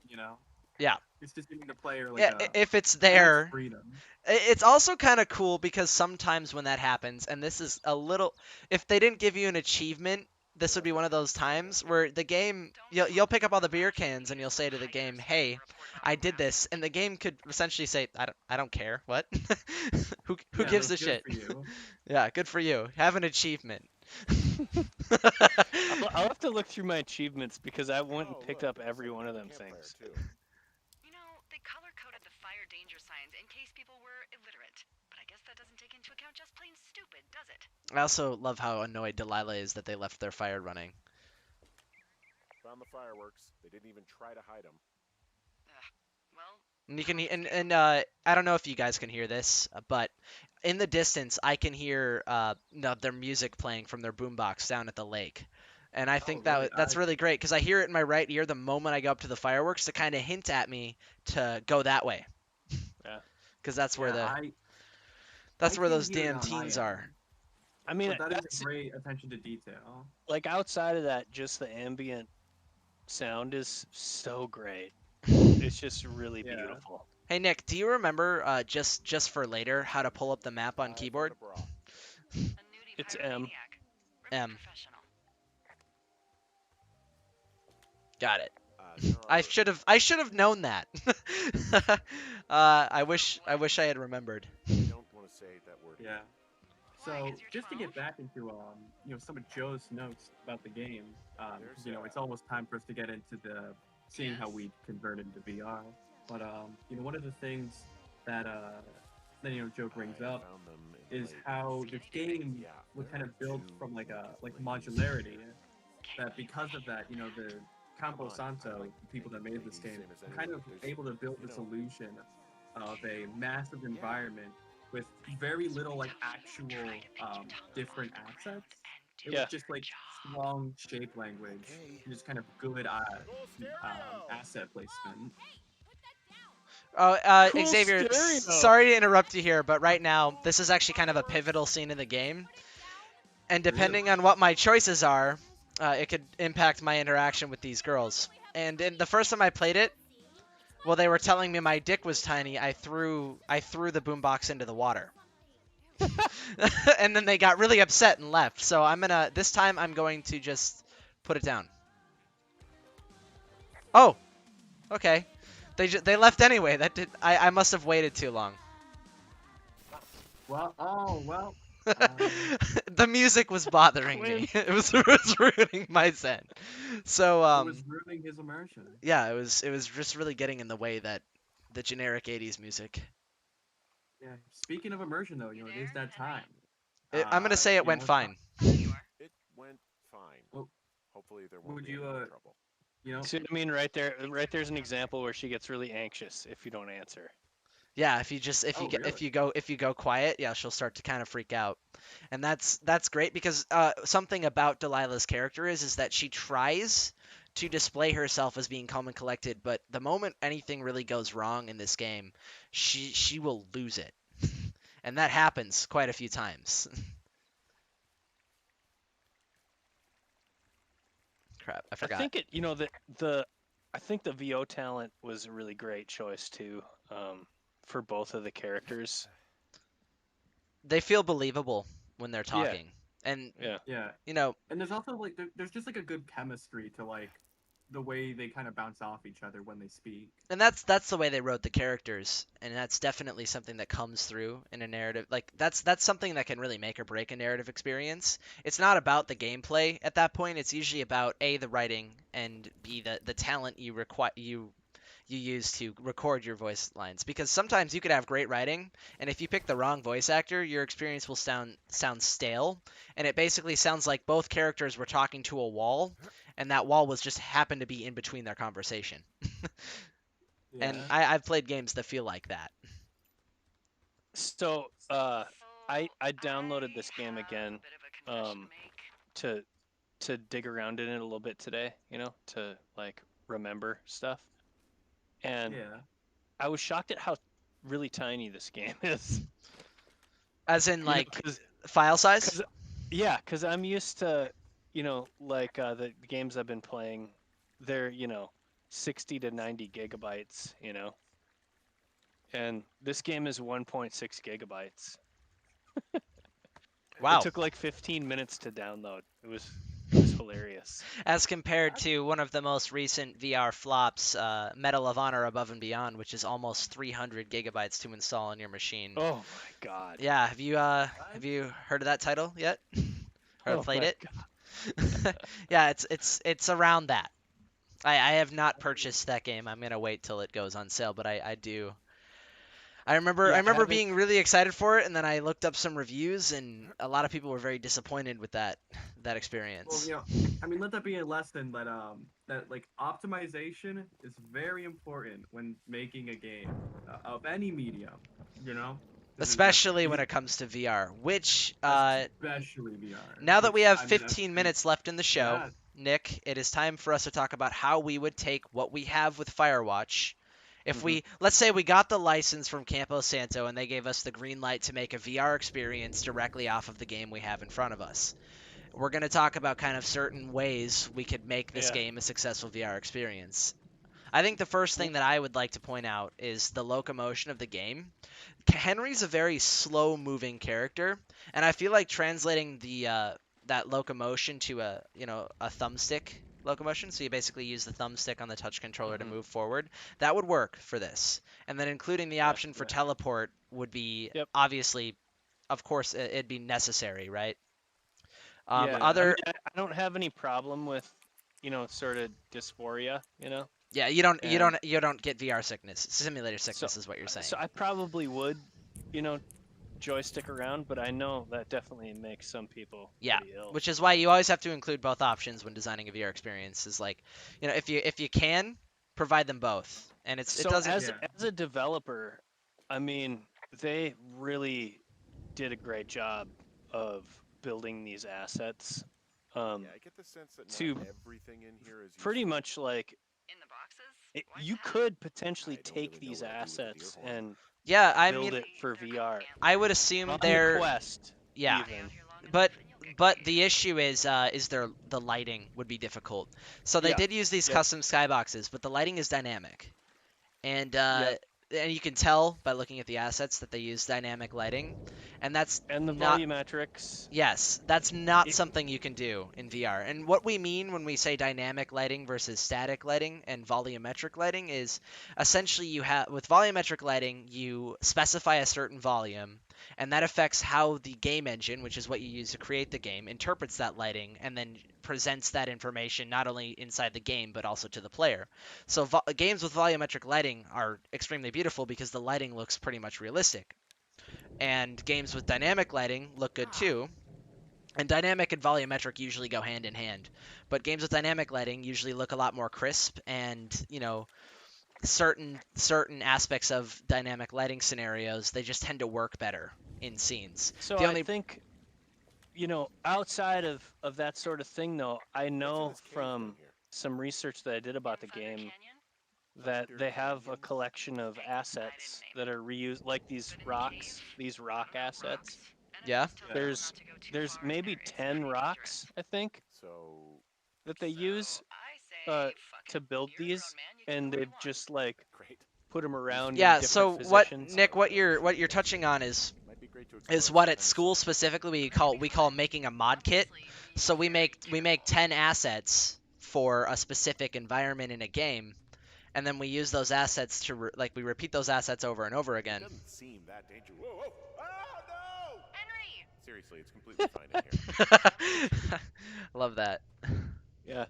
You know. Yeah. It's just giving the player like Yeah, a if it's less there. freedom. It's also kind of cool because sometimes when that happens, and this is a little, if they didn't give you an achievement, this would be one of those times where the game, you'll pick up all the beer cans and you'll say to the game, "Hey, I did this," and the game could essentially say, I don't care. What? Who Yeah, gives that's a good shit?" for you. Yeah, good for you. Have an achievement. I'll have to look through my achievements because I went and Oh, picked look, up there's every something one of on them the campfire, things. too. You know, they color-coded the fire danger signs in case people were illiterate. But I guess that doesn't take into account just plain stupid, does it? I also love how annoyed Delilah is that they left their fire running. Found the fireworks. They didn't even try to hide them. Well, And you can, I'll just and go. I don't know if you guys can hear this, but in the distance I can hear no, their music playing from their boombox down at the lake, and I think really? that's really great because I hear it in my right ear the moment I go up to the fireworks to kind of hint at me to go that way, Yeah. because that's where Yeah, that's I where can't those hear it damn on my teens end. are. I mean, But that is that's a great attention to detail. like outside of that, just the ambient sound is so great. It's just really Yeah. beautiful. Hey Nick, do you remember just for later how to pull up the map on I keyboard? found a bra. A nudie It's M. pyromaniac. M. Professional. Got it. There I are... should have known that. I wish I had remembered. I don't want to say that word. Yeah. Why, So 'cause you're just to get 12? back into some of Joe's notes about the game, There's, it's almost time for us to get into the seeing how we convert into VR. But one of the things that Joe brings I up found them in is late. how this game Yeah, was there kind are of built two from like places modularity. Can That you because of that, the Campo Come on, Santo, I like the people that made this ladies game, same as were kind anyone. of There's, able to build you this know, illusion of a massive environment with very little like actual different assets. It was Yeah. just like strong shape language, Okay. and just kind of good asset placement. Oh, Cool Xavier, stereo. sorry to interrupt you here, but right now this is actually kind of a pivotal scene in the game, and depending on what my choices are, it could impact my interaction with these girls. And in the first time I played it, well, they were telling me my dick was tiny. I threw the boombox into the water. And then they got really upset and left. So this time I'm going to just put it down. Oh, okay. They left anyway. I must have waited too long. Well. The music was bothering me. It was ruining my zen. So It was ruining his immersion. yeah, it was just really getting in the way that the generic 80s music. Yeah. Speaking of immersion, though, it is that time. I'm gonna say it went Let's fine. It went fine. Well, Hopefully there won't would be you, any more trouble. See what I mean? Right there's an example where she gets really anxious if you don't answer. Yeah, if you just Oh, if you go quiet, yeah, she'll start to kind of freak out, and that's great because something about Delilah's character is that she tries to display herself as being calm and collected, but the moment anything really goes wrong in this game, she will lose it, and that happens quite a few times. Crap, I I forgot. think I think the VO talent was a really great choice too, for both of the characters. They feel believable when they're talking, and Yeah. Yeah. And there's also like there's just like a good chemistry to like the way they kind of bounce off each other when they speak. and that's the way they wrote the characters, and that's definitely something that comes through in a narrative. Like that's something that can really make or break a narrative experience. It's not about the gameplay at that point. It's usually about A, the writing, and B, the talent you use to record your voice lines, because sometimes you could have great writing, and if you pick the wrong voice actor, your experience will sound stale, and it basically sounds like both characters were talking to a wall, and that wall was just happened to be in between their conversation. And I've played games that feel like that. So I downloaded this game again to dig around in it a little bit today, to like remember stuff. And I was shocked at how really tiny this game is. As in, like, Cause, file size? Because I'm used to, like the games I've been playing, they're, 60 to 90 gigabytes, you know. And this game is 1.6 gigabytes. It Wow. took like 15 minutes to download. It was hilarious. As compared to one of the most recent VR flops, Medal of Honor Above and Beyond, which is almost 300 gigabytes to install on your machine. Oh my god. Yeah, have you heard of that title yet? Or Oh played my it? God. Yeah, it's around that. I have not purchased that game. I'm gonna wait till it goes on sale, but I do. I remember Yeah, I remember have it. being really excited for it, and then I looked up some reviews, and a lot of people were very disappointed with that Well, experience. I mean, let that be a lesson that like optimization is very important when making a game of any medium. You know, 'Cause Especially when it comes to VR, which especially VR. now that we have I mean, 15 minutes left in the show, yeah. Nick, it is time for us to talk about how we would take what we have with Firewatch. If we, let's say we got the license from Campo Santo and they gave us the green light to make a VR experience directly off of the game we have in front of us. We're going to talk about kind of certain ways we could make this Yeah. game a successful VR experience. I think the first thing that I would like to point out is the locomotion of the game. Henry's a very slow-moving character, and I feel like translating the that locomotion to a thumbstick locomotion, so you basically use the thumbstick on the touch controller to move forward, that would work for this. And then including the option for teleport would be Yep. obviously, of course, it'd be necessary, right? Yeah. Other I don't have any problem with, sort of dysphoria, you know. Yeah, you don't And get VR sickness. Simulator sickness is what you're saying. So I probably would, joystick around, but I know that definitely makes some people Yeah, pretty ill. which is why you always have to include both options when designing a VR experience. Is like, if you can provide them both, and it doesn't. As a developer, I mean, they really did a great job of building these assets. Yeah, I get the sense that to not everything in here is pretty useful. much like In the boxes? What's you that? could potentially I don't take really know these what I'd do with a deer assets horn. and Yeah, I build mean, it for VR. I would assume On they're the Quest, yeah, even. but the issue is the lighting would be difficult. So they Yeah. did use these Yep. custom skyboxes, but the lighting is dynamic, and Yep. and you can tell by looking at the assets that they use dynamic lighting, and that's And the not volumetrics. Yes, that's not It- something you can do in VR. And what we mean when we say dynamic lighting versus static lighting and volumetric lighting is essentially you have with volumetric lighting, you specify a certain volume, and that affects how the game engine, which is what you use to create the game, interprets that lighting and then presents that information not only inside the game but also to the player. So games with volumetric lighting are extremely beautiful because the lighting looks pretty much realistic. And games with dynamic lighting look good too. And dynamic and volumetric usually go hand in hand. But games with dynamic lighting usually look a lot more crisp and, certain aspects of dynamic lighting scenarios, they just tend to work better in scenes. So The I only think, outside of that sort of thing, though, I What's in know this cave from down here? some research that I did about the Thunder game Canyon? that Thunder they have a Canyon? collection of assets that are reused, like these rocks, these rock assets. Yeah. There's maybe 10 rocks, I think, So, that they use to build these, and they've just like great. put them around in Yeah, different so positions. Nick, what you're touching on is Might be great to explore is what at sometime school soon. specifically we call making a mod kit. So we make 10 assets for a specific environment in a game, and then we use those assets to we repeat those assets over and over It again. doesn't seem that dangerous. Whoa, whoa! Ah, no! Henry! Seriously, it's completely fine in here. Love that. Yeah.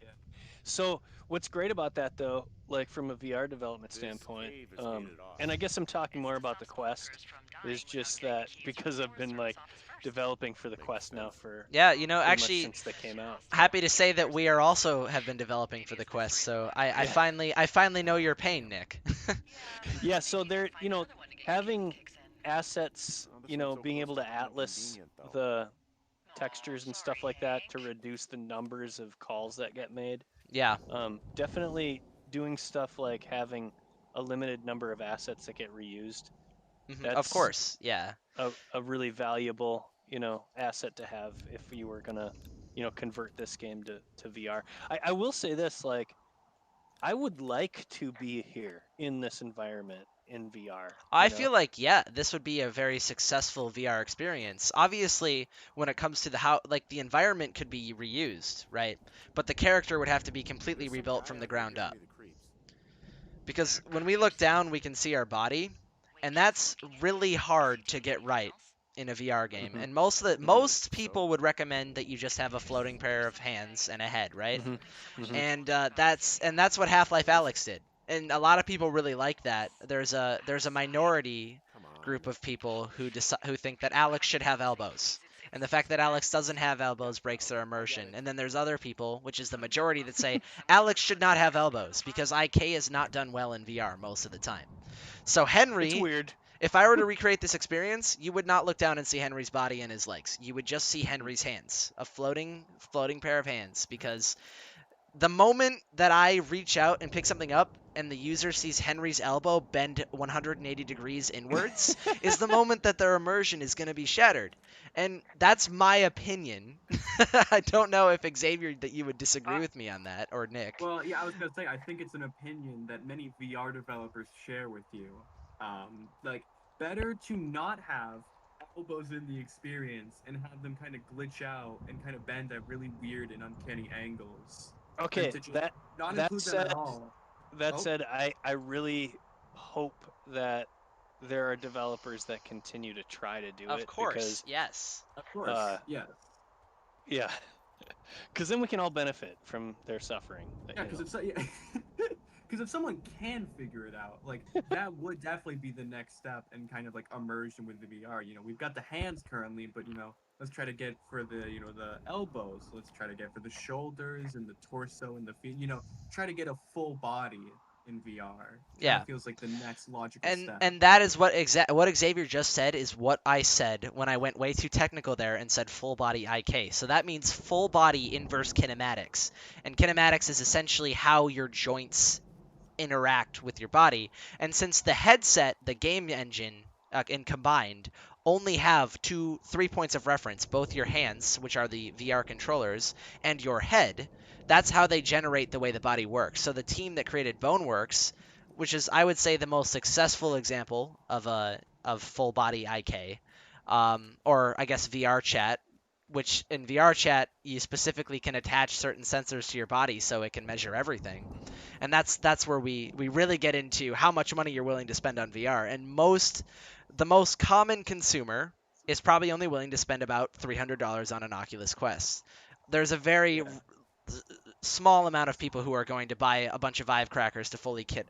So what's great about that, though, like from a VR development This standpoint, cave is gated off. and I guess I'm talking more about the Quest, is just that because I've been like developing for the Quest now for Yeah, pretty much actually, since they came out. happy to say that we are also have been developing for the Quest. So I finally know your pain, Nick. Yeah, so they're having assets, Oh, this one's so being close able to to being atlas inconvenient, though. the textures and stuff like that to reduce the numbers of calls that get made. Yeah. Definitely doing stuff like having a limited number of assets that get reused. Of That's course. Yeah. a really valuable, asset to have if you were gonna, convert this game to VR. I will say this, like, I would like to be here in this environment in VR. I you know? feel like, yeah, this would be a very successful VR experience. Obviously, when it comes to the environment could be reused, right? But the character would have to be completely There's some rebuilt guy from the out there ground giving up. me the creeps. Because when we look down, we can see our body, and that's really hard to get right in a VR game. Mhm. And most Mhm. people would recommend that you just have a floating pair of hands and a head, right? Mhm. Mhm. And that's what Half-Life Alyx did. And a lot of people really like that. There's a minority Come on. group of people who think that Alex should have elbows. And the fact that Alex doesn't have elbows breaks their immersion. And then there's other people, which is the majority, that say Alex should not have elbows because IK is not done well in VR most of the time. So It's Henry, weird. if I were to recreate this experience, you would not look down and see Henry's body and his legs. You would just see Henry's hands, a floating pair of hands, because the moment that I reach out and pick something up and the user sees Henry's elbow bend 180 degrees inwards is the moment that their immersion is going to be shattered. And that's my opinion. I don't know if Xavier that you would disagree with me on that, or Nick. Well, yeah, I was gonna say I think it's an opinion that many VR developers share with you. Like better to not have elbows in the experience and have them kind of glitch out and kind of bend at really weird and uncanny angles. than Okay, to just that not that include them at said, all. that Oh. said, I really hope that there are developers that continue to try to do Of it course, because yes. Of course, Uh, yeah, because then we can all benefit from their suffering. yeah, because if someone can figure it out, like that would definitely be the next step in kind of like immersion with the VR. We've got the hands currently, but let's try to get for the elbows. Let's try to get for the shoulders and the torso and the feet. Try to get a full body in VR. Yeah. Feels like the next logical And step. and that is what Xavier just said is what I said when I went way too technical there and said full body IK. So that means full body inverse kinematics. And kinematics is essentially how your joints interact with your body. And since the headset, the game engine, and combined only have 3 points of reference, both your hands, which are the VR controllers, and your head, that's how they generate the way the body works. So the team that created Boneworks, which is I would say the most successful example of full body IK, or I guess VR chat, which in VR chat you specifically can attach certain sensors to your body so it can measure everything. And that's where we really get into how much money you're willing to spend on VR. And the most common consumer is probably only willing to spend about $300 on an Oculus Quest. There's a very small amount of people who are going to buy a bunch of Vive trackers to fully kit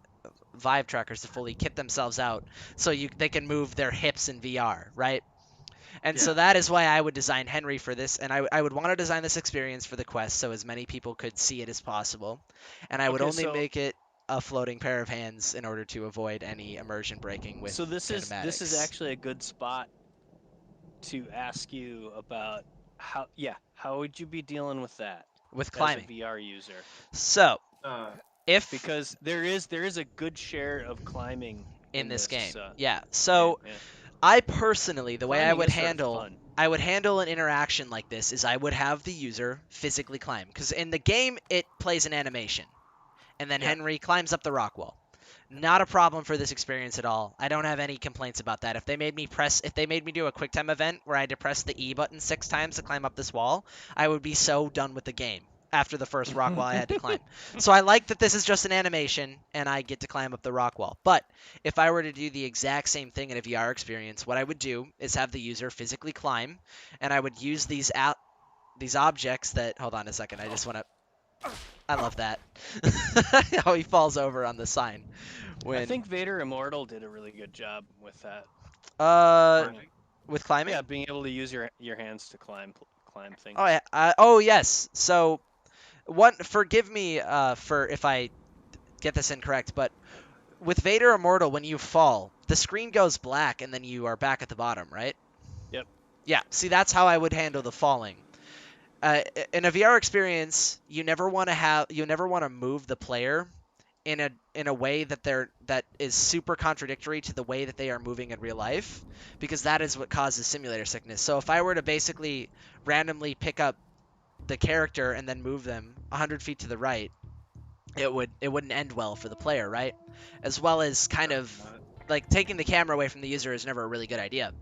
themselves out so they can move their hips in VR, right? And so that is why I would design Henry for this, and I would want to design this experience for the Quest so as many people could see it as possible. And I would Okay, only so- make it a floating pair of hands in order to avoid any immersion breaking with so this is kinematics. actually a good spot to ask you about how would you be dealing with that with as a climbing. VR user? So if Because there is a good share of climbing in this game, So So yeah. I personally, the way I Climbing would is sort of handle fun. I would handle an interaction like this is I would have the user physically climb, because in the game it plays an animation, and then Yeah. Henry climbs up the rock wall. Not a problem for this experience at all. I don't have any complaints about that. If they made me do a QuickTime event where I had to press the E button 6 times to climb up this wall, I would be so done with the game after the first rock wall I had to climb. So I like that this is just an animation and I get to climb up the rock wall. But if I were to do the exact same thing in a VR experience, what I would do is have the user physically climb, and I would use these objects that, hold on a second, I just want to, I love that. How he falls over on the sign. I think Vader Immortal did a really good job with that. With climbing? Yeah, being able to use your hands to climb things. Oh yeah. Yes. So, forgive me for if I get this incorrect, but with Vader Immortal, when you fall, the screen goes black and then you are back at the bottom, right? Yep. Yeah. See, that's how I would handle the falling. In a VR experience, you never want to move the player in a way that is super contradictory to the way that they are moving in real life, because that is what causes simulator sickness. So if I were to basically randomly pick up the character and then move them 100 feet to the right, it wouldn't end well for the player, right? As well as kind of like taking the camera away from the user is never a really good idea.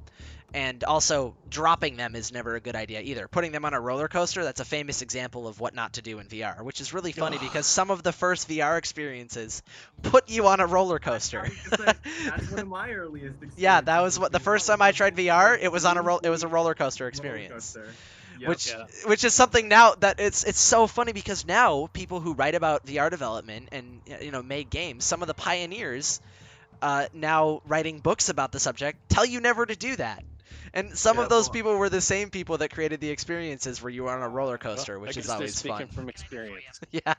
And also dropping them is never a good idea either. Putting them on a roller coaster, that's a famous example of what not to do in VR, which is really funny because some of the first VR experiences put you on a roller coaster. That's one of my earliest experiences. Yeah, that was what the first time I tried VR, it was on it was a roller coaster roller experience. coaster. Yep. Which is something now that it's so funny because now people who write about VR development and make games, some of the pioneers now writing books about the subject tell you never to do that. And some of those people were the same people that created the experiences where you were on a roller coaster, which is always fun. Speaking from experience. Yeah.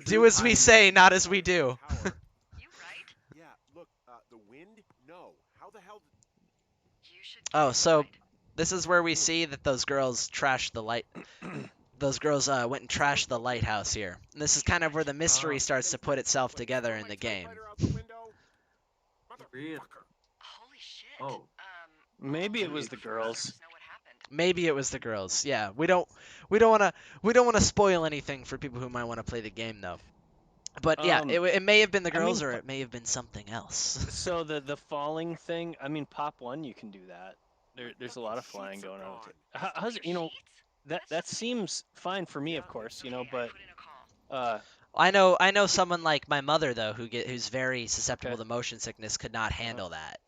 Do as we say, not as we do. You right? Yeah, look, the wind? No. How the hell? You should. Oh, so this is where we see that those girls trashed the light. Those girls went and trashed the lighthouse here. And this is kind of where the mystery starts to put itself together in the game. Really? Holy shit. Oh. Maybe it was the girls. Know what happened. Maybe it was the girls. Yeah, we don't want to spoil anything for people who might want to play the game though. But yeah, it may have been the girls or it may have been something else. So the falling thing, I mean, Pop 1, you can do that. There's a lot of flying going on with it. How's it, that seems fine for me, of course, but I know someone like my mother though who's very susceptible to motion sickness could not handle that.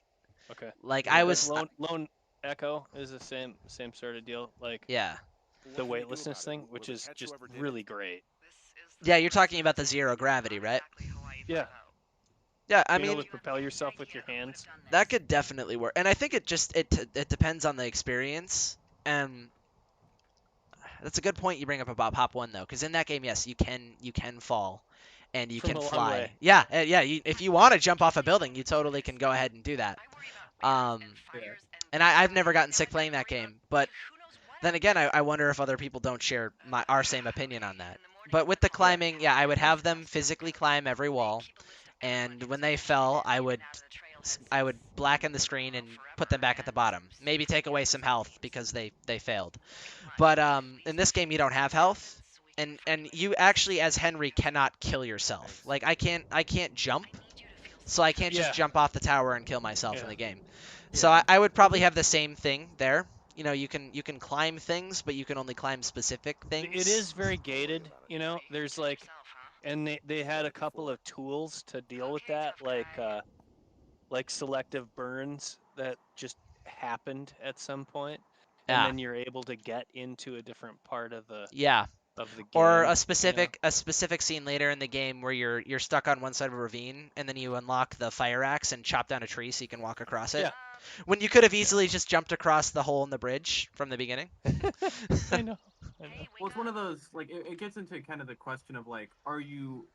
Okay. Like Yeah, I was Lone Echo is the same sort of deal, like yeah. the weightlessness thing, which is just really great. Yeah, you're talking about the zero gravity, right? Yeah. Yeah, I Being mean able to propel yourself with your hands. that could definitely work. And I think it depends on the experience. And that's a good point you bring up about Pop 1 though, because in that game, yes, you can fall and you From can a long fly. way. Yeah, if you want to jump off a building, you totally can go ahead and do that. And I've never gotten sick playing that game, but then again, I wonder if other people don't share our same opinion on that. But with the climbing, yeah, I would have them physically climb every wall, and when they fell, I would blacken the screen and put them back at the bottom. Maybe take away some health because they failed. But in this game, you don't have health, and you actually, as Henry, cannot kill yourself. Like I can't jump, so I can't just jump off the tower and kill myself in the game. So I would probably have the same thing there. You can climb things, but you can only climb specific things. It is very gated, There's and they had a couple of tools to deal with that, like selective burns that just happened at some point, and then you're able to get into a different part of the game. Or a specific scene later in the game where you're stuck on one side of a ravine, and then you unlock the fire axe and chop down a tree so you can walk across it. Yeah. When you could have easily just jumped across the hole in the bridge from the beginning. I know. Well, it's one of those, like, it gets into kind of the question of, like, are you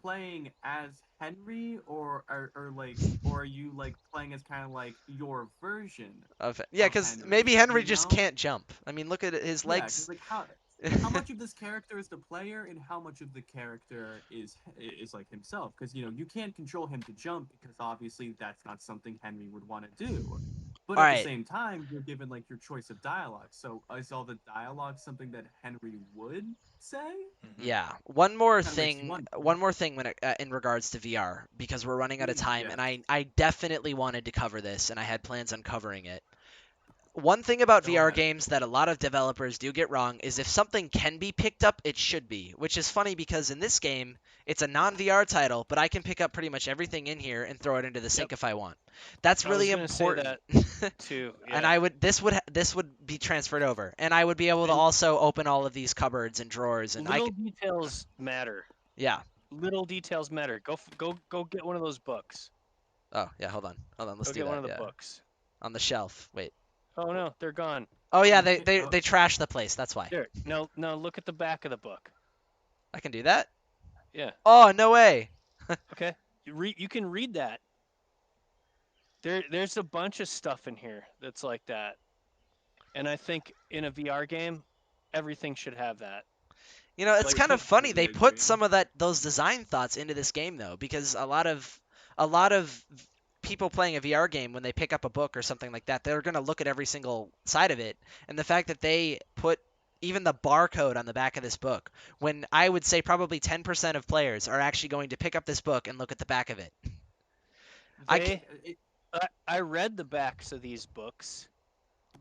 playing as Henry, or are you, like, playing as kind of, like, your version of yeah, because maybe Henry just can't jump. I mean, look at his legs. Like, how much of this character is the player, and how much of the character is like himself? Because you can't control him to jump, because obviously that's not something Henry would want to do. But at the same time, you're given like your choice of dialogue. So is all the dialogue something that Henry would say? Yeah. One more thing when in regards to VR, because we're running out of time, and I definitely wanted to cover this, and I had plans on covering it. One thing about VR games that a lot of developers do get wrong is if something can be picked up, it should be. Which is funny because in this game, it's a non-VR title, but I can pick up pretty much everything in here and throw it into the sink if I want. That's really important. Say that too. Yeah. And this would be transferred over, and I would be able to also open all of these cupboards and drawers. And little details matter. Yeah. Little details matter. Go get one of those books. Oh yeah, hold on. Let's do that. Go get one of the books on the shelf. Wait. Oh no, they're gone. Oh yeah, they trashed the place. That's why. Here, no, look at the back of the book. I can do that? Yeah. Oh no way. Okay, you can read that. There's a bunch of stuff in here that's like that, and I think in a VR game, everything should have that. It's kind of funny they put some of those design thoughts into this game though, because a lot of people playing a VR game, when they pick up a book or something like that, they're going to look at every single side of it. And the fact that they put even the barcode on the back of this book, when I would say probably 10% of players are actually going to pick up this book and look at the back of it. I They, It, I read the backs of these books.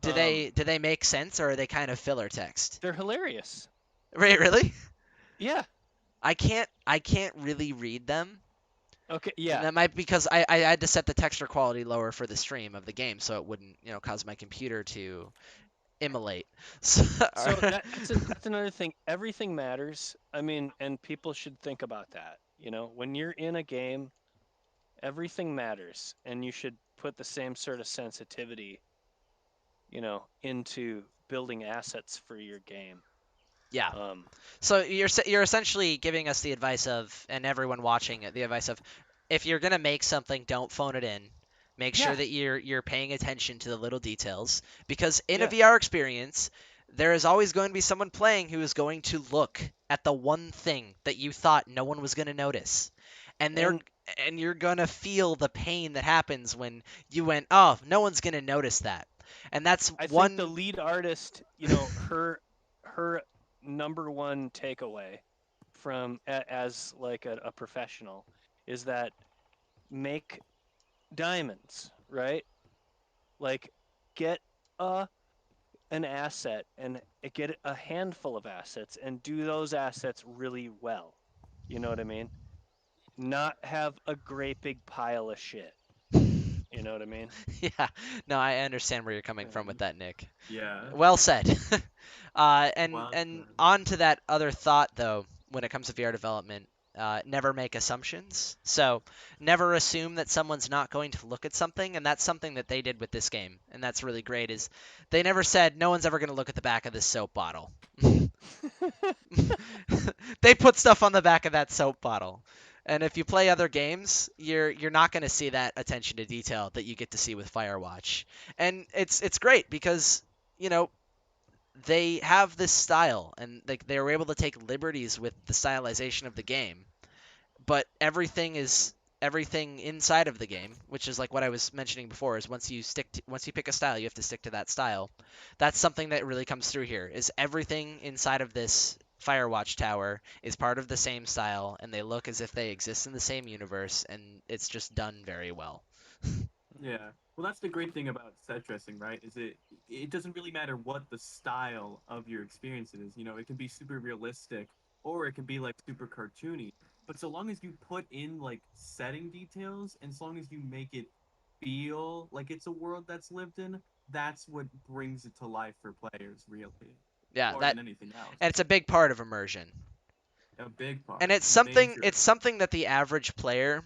do they make sense, or are they kind of filler text? They're hilarious. Right, really? Yeah. I can't really read them. Okay. And Yeah. that might be because I had to set the texture quality lower for the stream of the game, so it wouldn't, cause my computer to immolate. So, So that's another thing. Everything matters. I mean, and people should think about that. When you're in a game, everything matters, and you should put the same sort of sensitivity, into building assets for your game. yeah. Um, So you're essentially giving us the advice of, and everyone watching it, the advice of, if you're gonna make something, don't phone it in. Make sure Yeah. that you're paying attention to the little details, because in a Yeah. VR experience, there is always going to be someone playing who is going to look at the one thing that you thought no one was going to notice, and And you're gonna feel the pain that happens when you went, oh, no one's gonna notice that, and that's I think one. the lead artist, her number one takeaway from as like a professional is that make diamonds, right? Like get an asset and get a handful of assets and do those assets really well. You know what I mean? Not have a great big pile of shit. You know what I mean? Yeah, no, I understand where you're coming from with that, Nick. yeah. Well said. And Well said. on to that other thought though, when it comes to VR development, never make assumptions. So never assume that someone's not going to look at something, and that's something that they did with this game, and that's really great. Is they never said no one's ever going to look at the back of this soap bottle. They put stuff on the back of that soap bottle. And if you play other games, you're not going to see that attention to detail that you get to see with Firewatch. And it's great because, you know, they have this style, and they were able to take liberties with the stylization of the game, but everything inside of the game, which is like what I was mentioning before, is once you pick a style, you have to stick to that style. That's something that really comes through here. Is everything inside of this Firewatch tower is part of the same style, and they look as if they exist in the same universe, and it's just done very well. Yeah. Well, that's the great thing about set dressing, right? Is it doesn't really matter what the style of your experience is. It can be super realistic or it can be like super cartoony. But so long as you put in like setting details and so long as you make it feel like it's a world that's lived in, that's what brings it to life for players, really. Yeah, More that than anything else. and it's a big part of immersion. A big part. And it's Major. something that the average player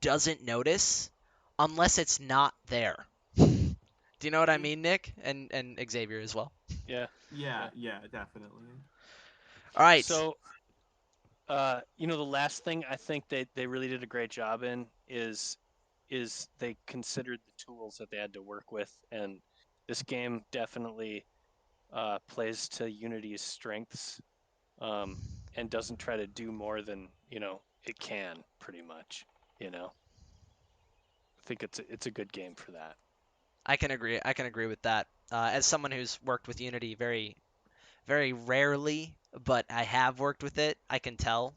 doesn't notice unless it's not there. Do you know what I mean, Nick? And Xavier as well. Yeah. Yeah, definitely. All right. So, the last thing I think they really did a great job in is they considered the tools that they had to work with, and this game definitely plays to Unity's strengths, and doesn't try to do more than it can, pretty much. I think it's a good game for that. I can agree. I can agree with that. As someone who's worked with Unity very, very rarely, but I have worked with it, I can tell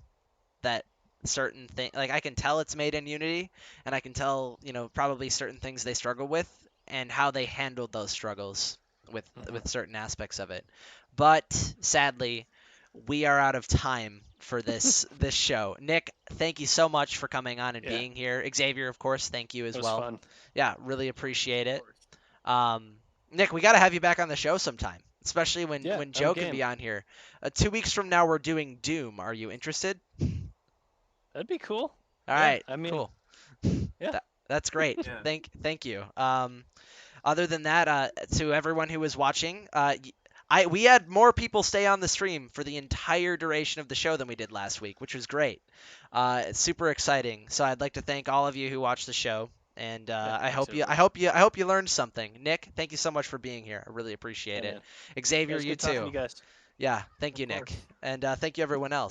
that certain thing, like I can tell it's made in Unity, and I can tell, probably certain things they struggle with and how they handled those struggles with certain aspects of it. But sadly, we are out of time for this show. Nick, thank you so much for coming on and Yeah. being here. Xavier, of course, thank you as It was well. fun. Yeah, really appreciate Of it. course. Nick, we got to have you back on the show sometime, especially when Yeah, I'm Joe can game. be on here. 2 weeks from now, we're doing Doom. Are you interested? That'd be cool. All Yeah, right, I mean, cool. yeah. That's great. Yeah. Thank you. Other than that, to everyone who was watching, we had more people stay on the stream for the entire duration of the show than we did last week, which was great. It's super exciting. So I'd like to thank all of you who watched the show, and I thanks, hope you learned something. Nick, thank you so much for being here. I really appreciate Yeah, it. Xavier, It was you good talking to too. you guys. Yeah, thank you, Of Nick, course. and thank you everyone else.